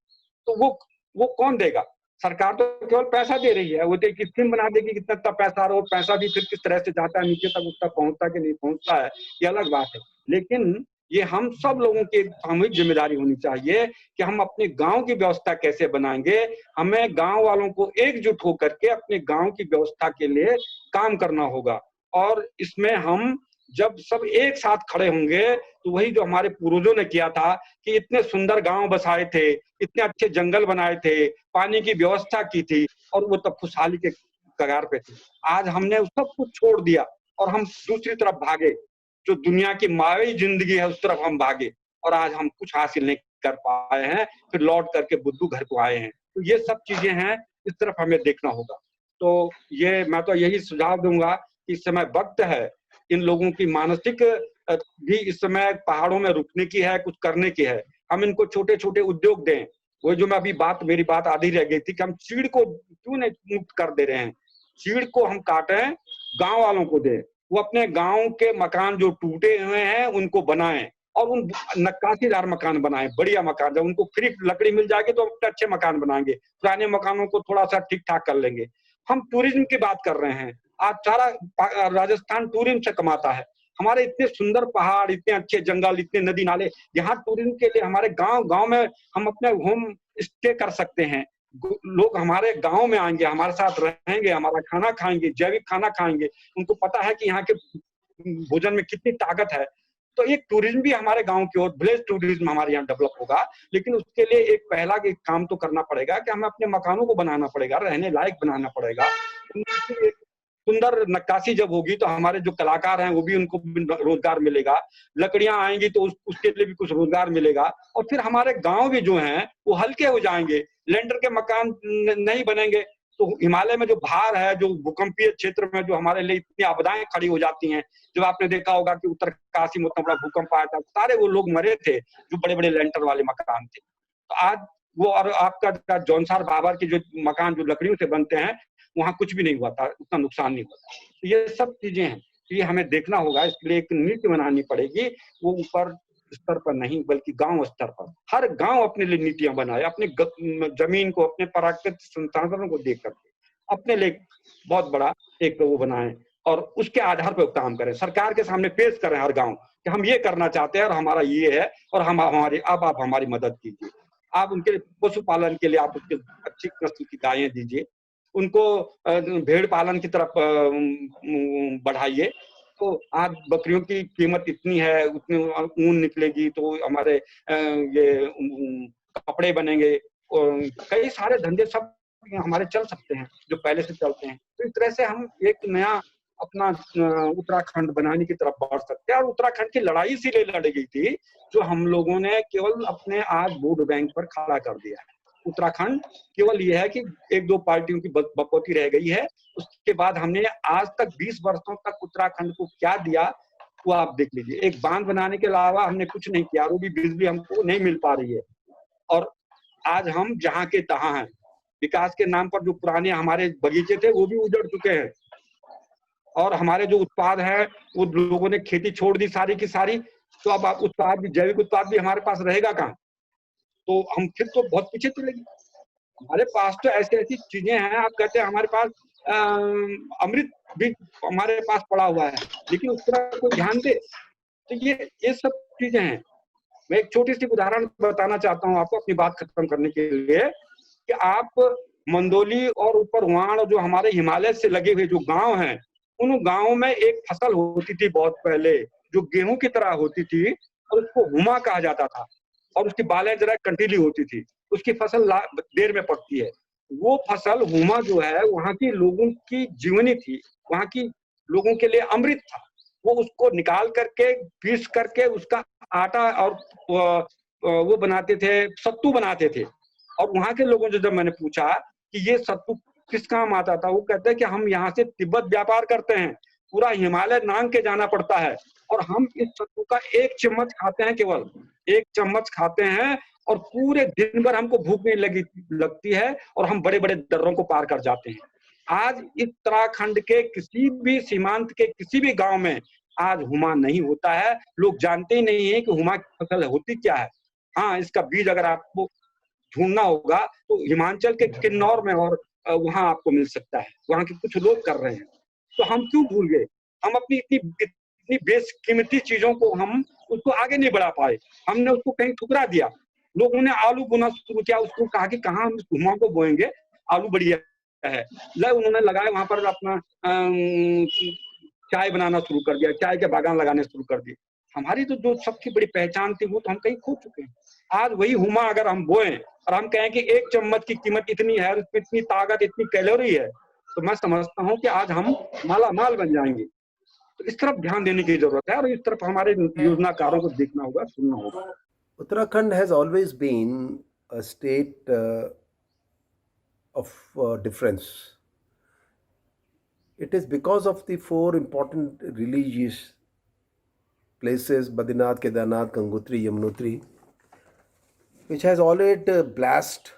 तो वो कौन देगा? सरकार तो केवल पैसा दे रही है, वो तो एक स्कीम बना देगी कितना इतना पैसा, और पैसा भी फिर किस तरह से जाता है नीचे तक, उसका पहुंचता कि नहीं पहुंचता है, ये अलग बात है। लेकिन ये हम सब लोगों की सामूहिक जिम्मेदारी होनी चाहिए कि हम अपने गांव की व्यवस्था कैसे बनाएंगे। हमें गांव वालों को एकजुट होकर के अपने गांव की व्यवस्था के लिए काम करना होगा, और इसमें हम जब सब एक साथ खड़े होंगे तो वही जो हमारे पूर्वजों ने किया था कि इतने सुंदर गांव बसाए थे, इतने अच्छे जंगल बनाए थे, पानी की व्यवस्था की थी, और वो तब खुशहाली के कगार पे थे। आज हमने सब कुछ छोड़ दिया और हम दूसरी तरफ भागे, जो दुनिया की मायावी जिंदगी है उस तरफ हम भागे, और आज हम कुछ हासिल नहीं कर पाए हैं, फिर लौट करके बुद्धू घर को आए हैं। तो ये सब चीजें हैं, इस तरफ हमें देखना होगा। तो ये मैं तो यही सुझाव दूंगा कि इस समय वक्त है, इन लोगों की मानसिक भी इस समय पहाड़ों में रुकने की है, कुछ करने की है। हम इनको छोटे छोटे उद्योग दें। वो जो मैं अभी मेरी बात आधी रह गई थी कि हम चीड़ को क्यों नहीं मुक्त कर दे रहे हैं? चीड़ को हम काटें, गांव वालों को दें, वो अपने गांव के मकान जो टूटे हुए हैं उनको बनाएं, और उन नक्काशीदार मकान बनाएं, बढ़िया मकान। जब उनको फ्री लकड़ी मिल जाएगी तो अच्छे मकान बनाएंगे, पुराने मकानों को थोड़ा सा ठीक ठाक कर लेंगे। हम टूरिज्म की बात कर रहे हैं, आज सारा राजस्थान टूरिज्म से कमाता है। हमारे इतने सुंदर पहाड़, इतने अच्छे जंगल, इतने नदी नाले, यहाँ टूरिज्म के लिए हमारे गांव में हम अपने होम स्टे कर सकते हैं। लोग हमारे गांव में आएंगे, हमारे साथ रहेंगे, हमारा खाना खाएंगे, जैविक खाना खाएंगे, उनको पता है कि यहाँ के भोजन में कितनी ताकत है। तो एक टूरिज्म भी हमारे गांव की ओर, विलेज टूरिज्म हमारे यहाँ डेवलप होगा। लेकिन उसके लिए एक पहला काम तो करना पड़ेगा कि हमें अपने मकानों को बनाना पड़ेगा, रहने लायक बनाना पड़ेगा। सुंदर नक्काशी जब होगी तो हमारे जो कलाकार हैं वो भी, उनको रोजगार मिलेगा। लकड़ियां आएंगी तो उसके लिए भी कुछ रोजगार मिलेगा, और फिर हमारे गांव भी जो हैं वो हल्के हो जाएंगे। लेंटर के मकान नहीं बनेंगे तो हिमालय में जो भार है, जो भूकंपीय क्षेत्र में जो हमारे लिए इतनी आपदाएं खड़ी हो जाती हैं, जब आपने देखा होगा कि उत्तरकाशी में उतना बड़ा भूकंप आया था, सारे वो लोग मरे थे जो बड़े बड़े लेंटर वाले मकान थे। तो आज वो, और आपका जौनसार बाबर के जो मकान जो लकड़ियों से बनते हैं, वहां कुछ भी नहीं हुआ था, उतना नुकसान नहीं हुआ था। तो ये सब चीजें हैं, ये हमें देखना होगा। इसके लिए एक नीति बनानी पड़ेगी, वो ऊपर स्तर पर नहीं बल्कि गांव स्तर पर। हर गांव अपने लिए नीतियां बनाए, अपने जमीन को, अपने प्राकृतिक संसाधनों को देख करके अपने लिए बहुत बड़ा एक वो बनाए, और उसके आधार पर काम करें। सरकार के सामने पेश करें हर गांव कि हम ये करना चाहते हैं और हमारा ये है, और हम अब आप हमारी मदद कीजिए। आप उनके पशुपालन के लिए आप उसके अच्छी नस्ल की गायें दीजिए, उनको भेड़ पालन की तरफ बढ़ाइए, तो आज बकरियों की कीमत इतनी है, उतनी ऊन निकलेगी तो हमारे ये कपड़े बनेंगे और कई सारे धंधे सब हमारे चल सकते हैं जो पहले से चलते हैं। तो इस तरह से हम एक नया अपना उत्तराखंड बनाने की तरफ बढ़ सकते हैं। और उत्तराखंड की लड़ाई इसीलिए लड़ी गई थी जो हम लोगों ने केवल अपने आज वोट बैंक पर खड़ा कर दिया है। उत्तराखंड केवल यह है कि एक दो पार्टियों की बकौती रह गई है। उसके बाद हमने आज तक 20 वर्षों तक उत्तराखंड को क्या दिया वो आप देख लीजिए। एक बांध बनाने के अलावा हमने कुछ नहीं किया, वो भी बिजली हमको नहीं मिल पा रही है। और आज हम जहाँ के तहाँ हैं। विकास के नाम पर जो पुराने हमारे बगीचे थे वो भी उजड़ चुके हैं और हमारे जो उत्पाद है वो लोगों ने खेती छोड़ दी सारी की सारी। तो अब आप उत्पाद भी, जैविक उत्पाद भी हमारे पास रहेगा कहाँ? तो हम फिर तो बहुत पीछे चलेंगे। हमारे पास तो ऐसी ऐसी चीजें हैं, आप कहते हैं हमारे पास अमृत भी हमारे पास पड़ा हुआ है, लेकिन उस तरह कोई ध्यान दे। तो ये सब चीजें हैं। मैं एक छोटी सी उदाहरण बताना चाहता हूँ आपको अपनी बात खत्म करने के लिए कि आप मंदोली और ऊपर वाण जो हमारे हिमालय से लगे हुए जो गांव हैं, उन गांवों में एक फसल होती थी बहुत पहले जो गेहूं की तरह होती थी और उसको हुमा कहा जाता था और उसकी बालें जरा कंटीली होती थी। उसकी फसल देर में पकती है। वो फसल हुमा जो है वहां की लोगों की जीवनी थी, वहां की लोगों के लिए अमृत था। वो उसको निकाल करके पीस करके उसका आटा और वो बनाते थे, सत्तू बनाते थे। और वहां के लोगों से जब मैंने पूछा कि ये सत्तू किस काम आता था, वो कहते हैं कि हम यहाँ से तिब्बत व्यापार करते हैं, पूरा हिमालय नांग के जाना पड़ता है और हम इस सत्तू का एक चम्मच खाते हैं, केवल एक चम्मच खाते हैं और पूरे दिन भर हमको भूख नहीं लगती है और हम बड़े बड़े दर्रों को पार कर जाते हैं। आज उत्तराखंड के किसी भी सीमांत के किसी भी गांव में आज हुमा नहीं होता है। लोग जानते ही नहीं है कि हुमा की फसल होती क्या है। हाँ, इसका बीज अगर आपको ढूंढना होगा तो हिमाचल के किन्नौर में और वहां आपको मिल सकता है। वहां के कुछ लोग कर रहे हैं। तो हम क्यों भूल गए? हम अपनी इतनी बेशकीमती चीजों को हम उसको आगे नहीं बढ़ा पाए। हमने उसको कहीं ठुकरा दिया। लोगों ने आलू बोना शुरू किया, उसको कहा कि कहाँ हम इस हुमा को बोएंगे, आलू बढ़िया है। उन्होंने लगाया वहां पर अपना चाय बनाना शुरू कर दिया, चाय के बागान लगाने शुरू कर दिए। हमारी तो जो सबकी बड़ी पहचान थी वो तो हम कहीं खो चुके हैं। आज वही हुमा अगर हम बोएं और हम कहें कि एक चम्मच की कीमत इतनी है, उसमें इतनी ताकत, इतनी कैलोरी है, तो मैं समझता हूँ कि आज हम माला माल बन जाएंगे। तो इस तरफ ध्यान देने की जरूरत है और इस तरफ हमारे योजनाकारों को देखना होगा, सुनना होगा। Uttarakhand has always been a state of difference. It is because of the four important religious places, Badrinath, Kedarnath, Gangotri, Yamunotri, which has already blessed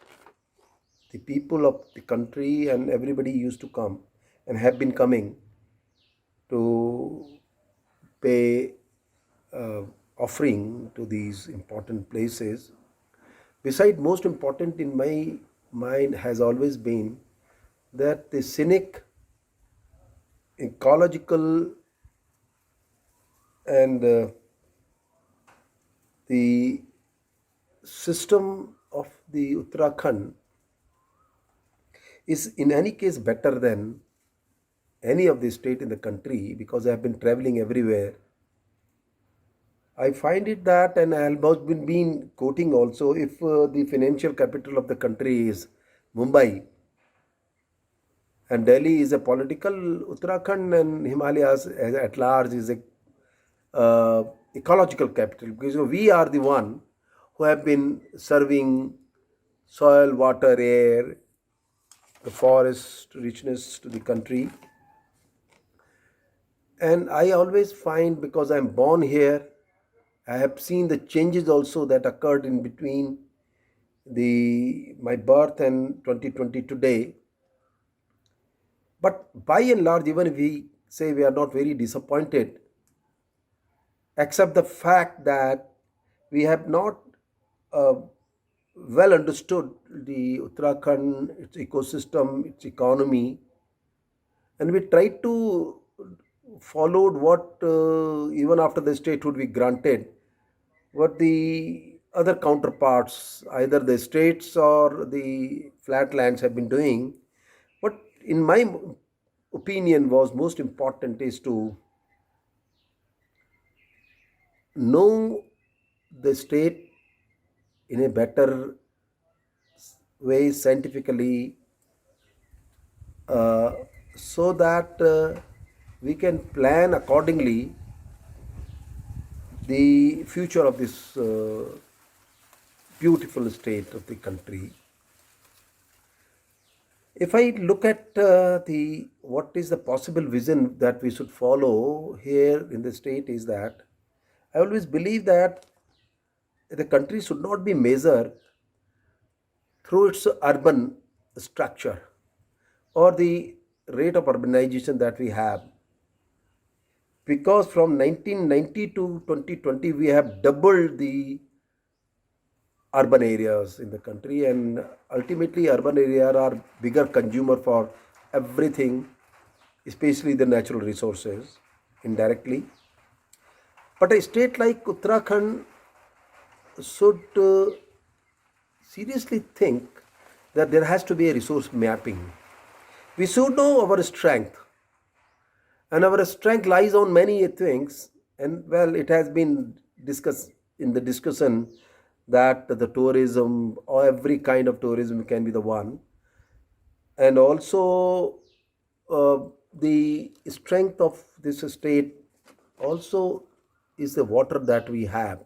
the people of the country, and everybody used to come and have been coming to pay offering to these important places. Beside, most important in my mind has always been that the scenic, ecological and the system of the Uttarakhand is in any case better than any of the state in the country, because I have been traveling everywhere. I find it that, and I have been quoting also, if the financial capital of the country is Mumbai and Delhi is a political, Uttarakhand and Himalayas at large is a ecological capital, because we are the one who have been serving soil, water, air, the forest richness to the country. And I always find, because I am born here, I have seen the changes also that occurred in between my birth and 2020 today. But by and large, even if we say we are not very disappointed, except the fact that we have not well understood the Uttarakhand, its ecosystem, its economy, and we tried to followed what even after the statehood we granted, what the other counterparts, either the states or the flatlands, have been doing. What in my opinion was most important is to know the state in a better way scientifically, uh, so that we can plan accordingly the future of this beautiful state of the country. If I look at the what is the possible vision that we should follow here in the state, is that I always believe that the country should not be measured through its urban structure or the rate of urbanization that we have, because from 1990 to 2020 we have doubled the urban areas in the country, and ultimately urban areas are bigger consumer for everything, especially the natural resources indirectly. But a state like Uttarakhand should seriously think that there has to be a resource mapping. We should know our strength, and our strength lies on many things. And well, it has been discussed in the discussion that the tourism or every kind of tourism can be the one, and also the strength of this state also is the water that we have.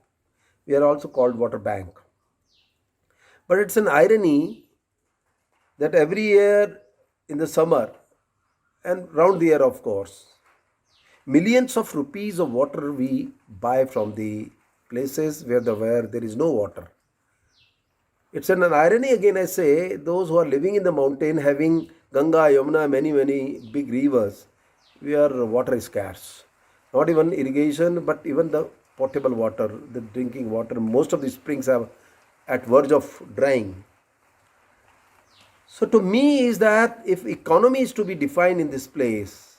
We are also called water bank. But it's an irony that every year in the summer and round the year, of course, millions of rupees of water we buy from the places where there is no water. It's an irony again, I say, those who are living in the mountain, having Ganga, Yamuna, many big rivers, where water is scarce. Not even irrigation, but even the potable water, the drinking water. Most of the springs are at verge of drying. So to me is that if economy is to be defined in this place,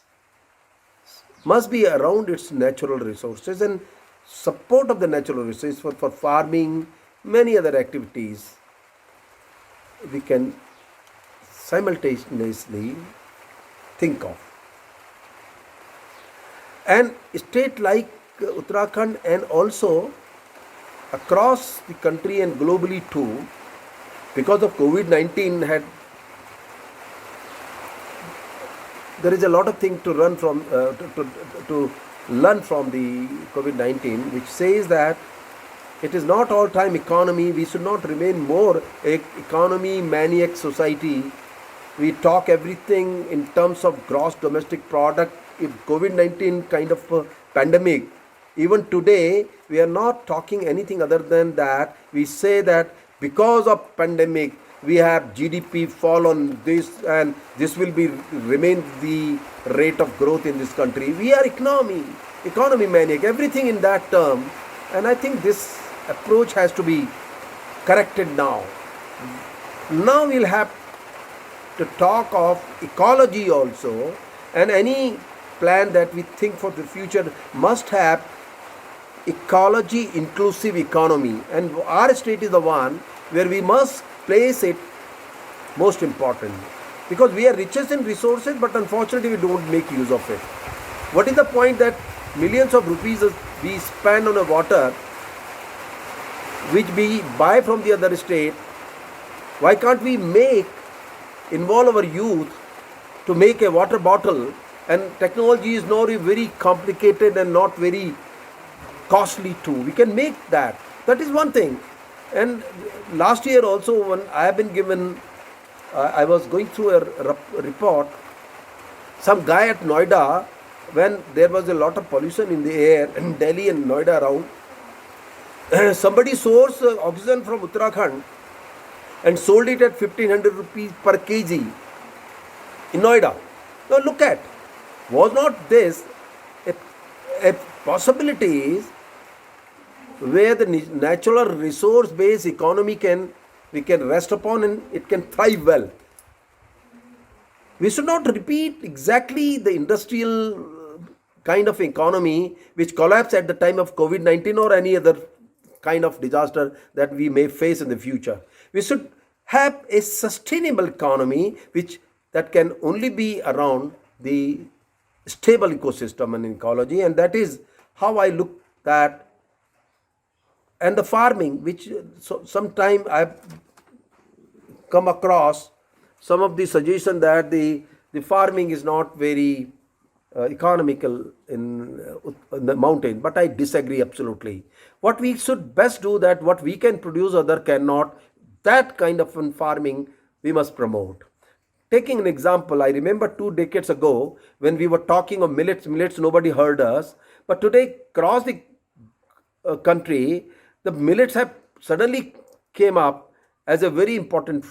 must be around its natural resources and support of the natural resources for farming, many other activities. We can simultaneously think of. And a state like Uttarakhand, and also across the country and globally too, because of COVID-19 there is a lot of things to run from to learn from the COVID-19, which says that it is not all time economy. We should not remain more economy maniac society. We talk everything in terms of gross domestic product. If COVID-19 kind of pandemic, even today we are not talking anything other than that. We say that because of pandemic we have GDP fall on this, and this will be remain the rate of growth in this country. We are economy maniac, everything in that term. And I think this approach has to be corrected now. Now we'll have to talk of ecology also, and any plan that we think for the future must have ecology inclusive economy, and our state is the one where we must place it most important, because we are richest in resources, but unfortunately we don't make use of it. What is the point that millions of rupees we spend on a water which we buy from the other state? Why can't we involve our youth to make a water bottle? And technology is not very complicated and not very costly too. We can make that. That is one thing. And last year also, when I have been given, I was going through a report, some guy at Noida, when there was a lot of pollution in the air in Delhi and Noida around, somebody sourced oxygen from Uttarakhand and sold it at 1500 rupees per kg in Noida. Now look at, was not this a possibility where the natural resource based economy we can rest upon and it can thrive well? We should not repeat exactly the industrial kind of economy which collapsed at the time of COVID-19 or any other kind of disaster that we may face in the future. We should have a sustainable economy that can only be around the stable ecosystem and ecology, and that is how I look at and the farming, which sometime I've come across some of the suggestion that the farming is not very economical in the mountain, but I disagree absolutely. What we should best do, that what we can produce other cannot, that kind of farming we must promote. Taking an example, I remember 2 decades ago when we were talking of millets, nobody heard us. But today, across the country, the millets have suddenly came up as a very important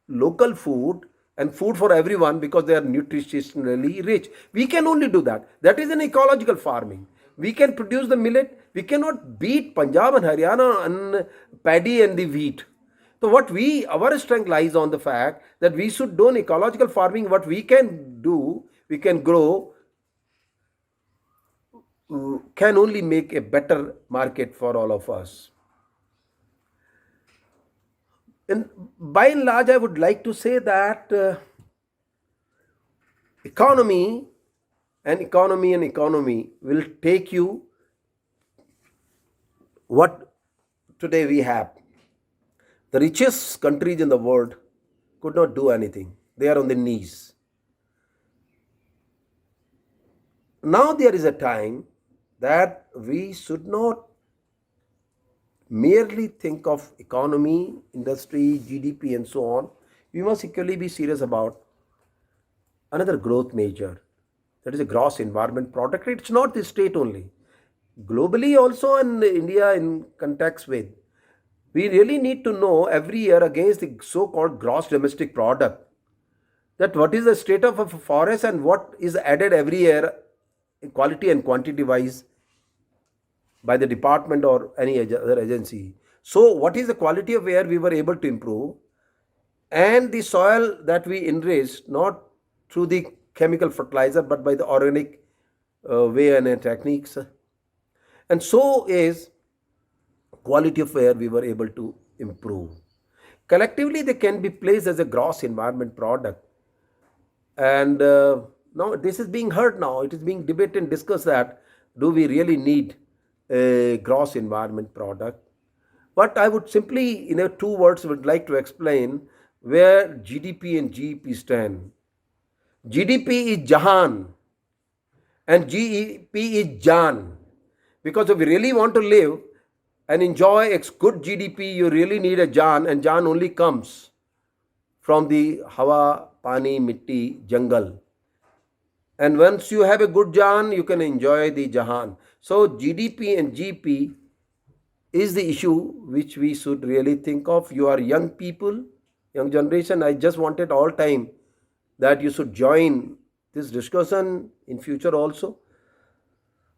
local food and food for everyone, because they are nutritionally rich. We can only do that. That is an ecological farming. We can produce the millet. We cannot beat Punjab and Haryana and paddy and the wheat. So our strength lies on the fact that we should do an ecological farming. What we can do, we can grow, can only make a better market for all of us. And by and large, I would like to say that economy will take you what today we have. The richest countries in the world could not do anything. They are on their knees. Now there is a time that we should not merely think of economy, industry, GDP and so on. We must equally be serious about another growth measure, that is a gross environment product. It's not the state only. Globally also, and India in context with, we really need to know every year against the so-called gross domestic product, that what is the state of a forest and what is added every year quality and quantity wise by the department or any other agency. So what is the quality of air we were able to improve, and the soil that we enriched, not through the chemical fertilizer but by the organic way and techniques. And so is quality of air we were able to improve. Collectively they can be placed as a gross environment product. And now this is being heard now. It is being debated and discussed that do we really need a gross environment product. But I would simply, in 2 words, would like to explain where GDP and GEP stand. GDP is Jahan and GEP is Jaan. Because if you really want to live and enjoy a good GDP, you really need a Jaan, and Jaan only comes from the Hawa, Pani, Mitti, Jungle. And once you have a good Jaan, you can enjoy the Jahan. So GDP and GP is the issue which we should really think of. You are young people, young generation. I just wanted all time that you should join this discussion in future also,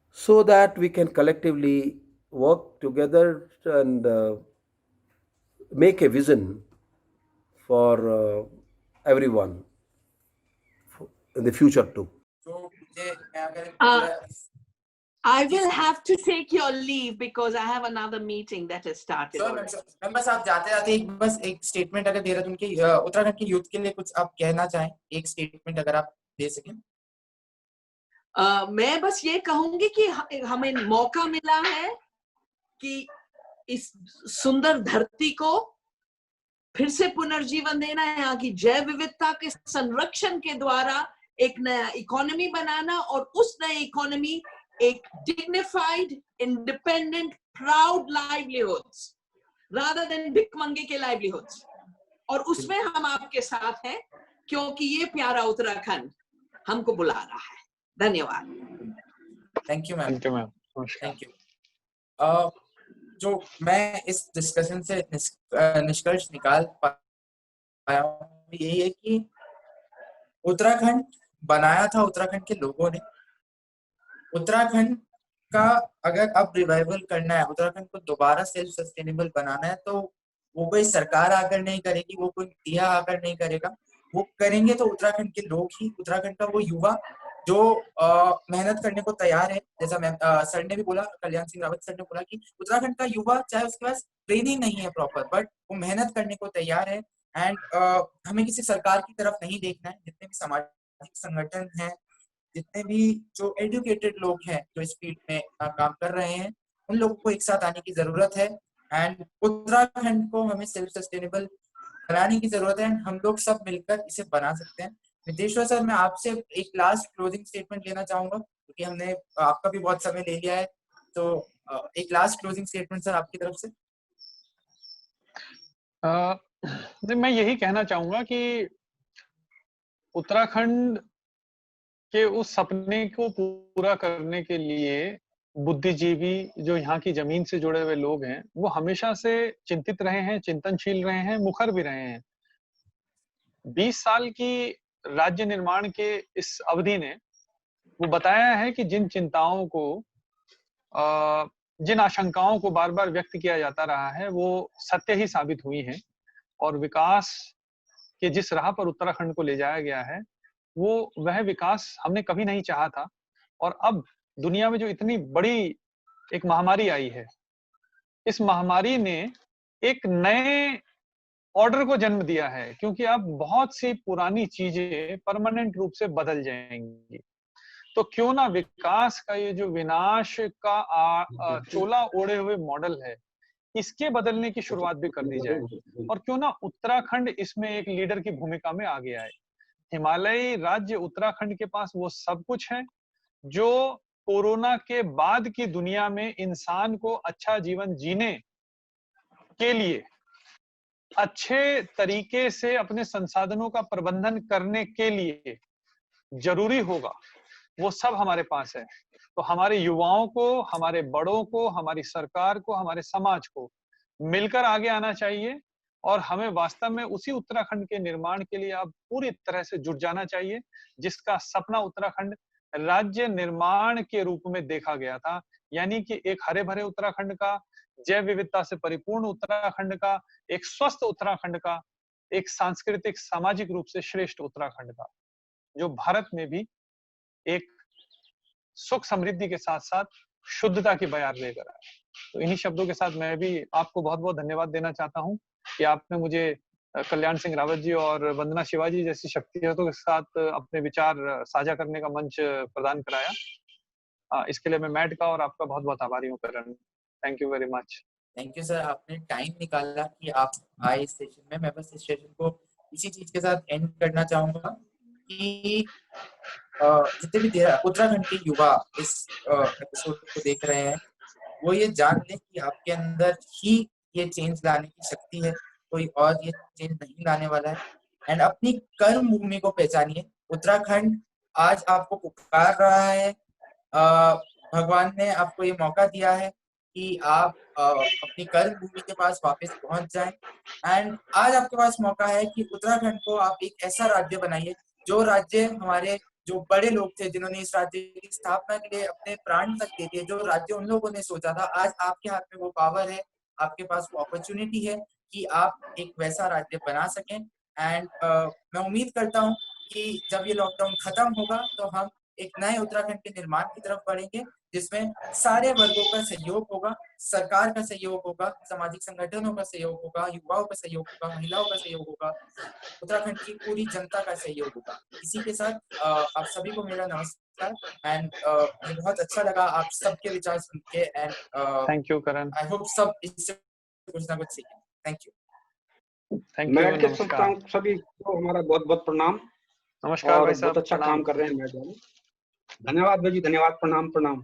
so that we can collectively work together and make a vision for everyone in the future too. So मुझे I will have to take your leave because I have another meeting that has started. Ma'am बस आप जाते जाते बस एक statement अगर देहरादून के उत्तराखंड के यूथ के लिए कुछ आप कहना चाहें, एक स्टेटमेंट अगर आप दे सकें. मैं बस ये कहूंगी कि हमें मौका मिला है कि इस सुंदर धरती को फिर से पुनर्जीवन देना है, यहाँ की जैव विविधता के संरक्षण के द्वारा एक नया इकोनॉमी बनाना, और उस नए इकोनॉमी एक dignified, independent, proud livelihoods rather than भिखमंगे के लाइवलीहुड्स, और उसमें हम आपके साथ हैं क्योंकि ये प्यारा उत्तराखंड हमको बुला रहा है. धन्यवाद. Thank you ma'am. Thank you. जो मैं इस डिस्कशन से निष्कर्ष निकाल पाया यही है कि उत्तराखंड बनाया था उत्तराखंड के लोगों ने. उत्तराखंड का अगर अब रिवाइवल करना है, उत्तराखंड को दोबारा सेल्फ सस्टेनेबल बनाना है, तो वो कोई सरकार आकर नहीं करेगी, वो कोई मीडिया आकर नहीं करेगा. वो करेंगे तो उत्तराखंड के लोग ही, उत्तराखंड का वो युवा जो मेहनत करने को तैयार है. जैसा मैम सर ने भी बोला, कल्याण सिंह रावत सर ने बोला कि उत्तराखंड का युवा चाहे उसके पास ट्रेनिंग नहीं है प्रॉपर, बट वो मेहनत करने को तैयार है. एंड हमें किसी सरकार की तरफ नहीं देखना है. जितने भी सामाजिक संगठन हैं, जितने भी जो एजुकेटेड लोग हैं जो इस फील्ड में काम कर रहे हैं, उन लोगों को एक साथ आने की जरूरत है एंड उत्तराखंड को हमें सेल्फ सस्टेनेबल बनाने की जरूरत है। हम लोग सब मिलकर इसे बना सकते हैं। नितेश्वर सर, मैं आपसे एक लास्ट क्लोजिंग स्टेटमेंट लेना चाहूंगा क्योंकि हमने आपका भी बहुत समय ले लिया है, तो एक लास्ट क्लोजिंग स्टेटमेंट सर आपकी तरफ से। मैं यही कहना चाहूंगा कि उत्तराखंड के उस सपने को पूरा करने के लिए बुद्धिजीवी जो यहाँ की जमीन से जुड़े हुए लोग हैं वो हमेशा से चिंतित रहे हैं, चिंतनशील रहे हैं, मुखर भी रहे हैं। 20 साल की राज्य निर्माण के इस अवधि ने वो बताया है कि जिन चिंताओं को जिन आशंकाओं को बार बार व्यक्त किया जाता रहा है वो सत्य ही साबित हुई हैं और विकास के जिस राह पर उत्तराखंड को ले जाया गया है वो वह विकास हमने कभी नहीं चाहा था। और अब दुनिया में जो इतनी बड़ी एक महामारी आई है, इस महामारी ने एक नए ऑर्डर को जन्म दिया है क्योंकि अब बहुत सी पुरानी चीजें परमानेंट रूप से बदल जाएंगी। तो क्यों ना विकास का ये जो विनाश का चोला ओढ़े हुए मॉडल है इसके बदलने की शुरुआत भी कर दी जाए और क्यों ना उत्तराखंड इसमें एक लीडर की भूमिका में आगे आए। हिमालयी राज्य उत्तराखंड के पास वो सब कुछ है जो कोरोना के बाद की दुनिया में इंसान को अच्छा जीवन जीने के लिए, अच्छे तरीके से अपने संसाधनों का प्रबंधन करने के लिए जरूरी होगा, वो सब हमारे पास है। तो हमारे युवाओं को, हमारे बड़ों को, हमारी सरकार को, हमारे समाज को मिलकर आगे आना चाहिए और हमें वास्तव में उसी उत्तराखंड के निर्माण के लिए अब पूरी तरह से जुट जाना चाहिए जिसका सपना उत्तराखंड राज्य निर्माण के रूप में देखा गया था, यानी कि एक हरे भरे उत्तराखंड का, जैव विविधता से परिपूर्ण उत्तराखंड का, एक स्वस्थ उत्तराखंड का, एक सांस्कृतिक सामाजिक रूप से श्रेष्ठ उत्तराखंड का, जो भारत में भी एक सुख समृद्धि के साथ साथ शुद्धता की बयार लेकर आए। तो इन्हीं शब्दों के साथ मैं भी आपको बहुत बहुत धन्यवाद देना चाहता हूं कि आपने मुझे कल्याण सिंह रावत जी और वंदना शिवाजी जैसी शख्सियतों के साथ अपने विचार साझा करने का मंच प्रदान कराया। इसके लिए मैं मैट का और आपका बहुत बहुत आभारी हूँ Karan. Thank you very much. Thank you sir, आपने टाइम निकाला कि आप आए इस सेशन में। मैं बस इस सेशन को इसी चीज के साथ एंड करना चाहूंगा कि जितने भी उत्तराखंड के युवा इस एपिसोड को देख रहे हैं वो ये जान लें कि आपके अंदर ही ये चेंज लाने की शक्ति है, कोई और ये चेंज नहीं लाने वाला है। एंड अपनी कर्म भूमि को पहचानिए। उत्तराखंड आज आपको पुकार रहा है, भगवान ने आपको ये मौका दिया है कि आप अपनी कर्म भूमि के पास वापस पहुंच जाएं। एंड आज आपके पास मौका है कि उत्तराखंड को आप एक ऐसा राज्य बनाइए, जो राज्य हमारे जो बड़े लोग थे जिन्होंने इस राज्य की स्थापना के लिए अपने प्राण तक दे दिए, जो राज्य उन लोगों ने सोचा था, आज आपके हाथ में वो पावर है, आपके पास वो अपॉर्चुनिटी है कि आप एक वैसा राज्य बना सकें। एंड मैं उम्मीद करता हूँ कि जब ये लॉकडाउन खत्म होगा तो हम एक नए उत्तराखंड के निर्माण की तरफ बढ़ेंगे जिसमें सारे वर्गों का सहयोग होगा, सरकार का सहयोग होगा, सामाजिक संगठनों का सहयोग होगा, युवाओं का सहयोग होगा, महिलाओं का सहयोग होगा, उत्तराखंड की पूरी जनता का सहयोग होगा। इसी के साथ आप सभी को मेरा नमस्कार एंड मुझे बहुत अच्छा लगा आप सबके विचार सुन के। And thank you Karan. I hope सब इससे कुछ ना कुछ सीखें। Thank you. Thank you. मैट के सभी को हमारा बहुत बहुत प्रणाम। नमस्कार भाई साहब, बहुत अच्छा काम कर रहे हैं मैट वाले। धन्यवाद भाई जी, धन्यवाद, प्रणाम प्रणाम।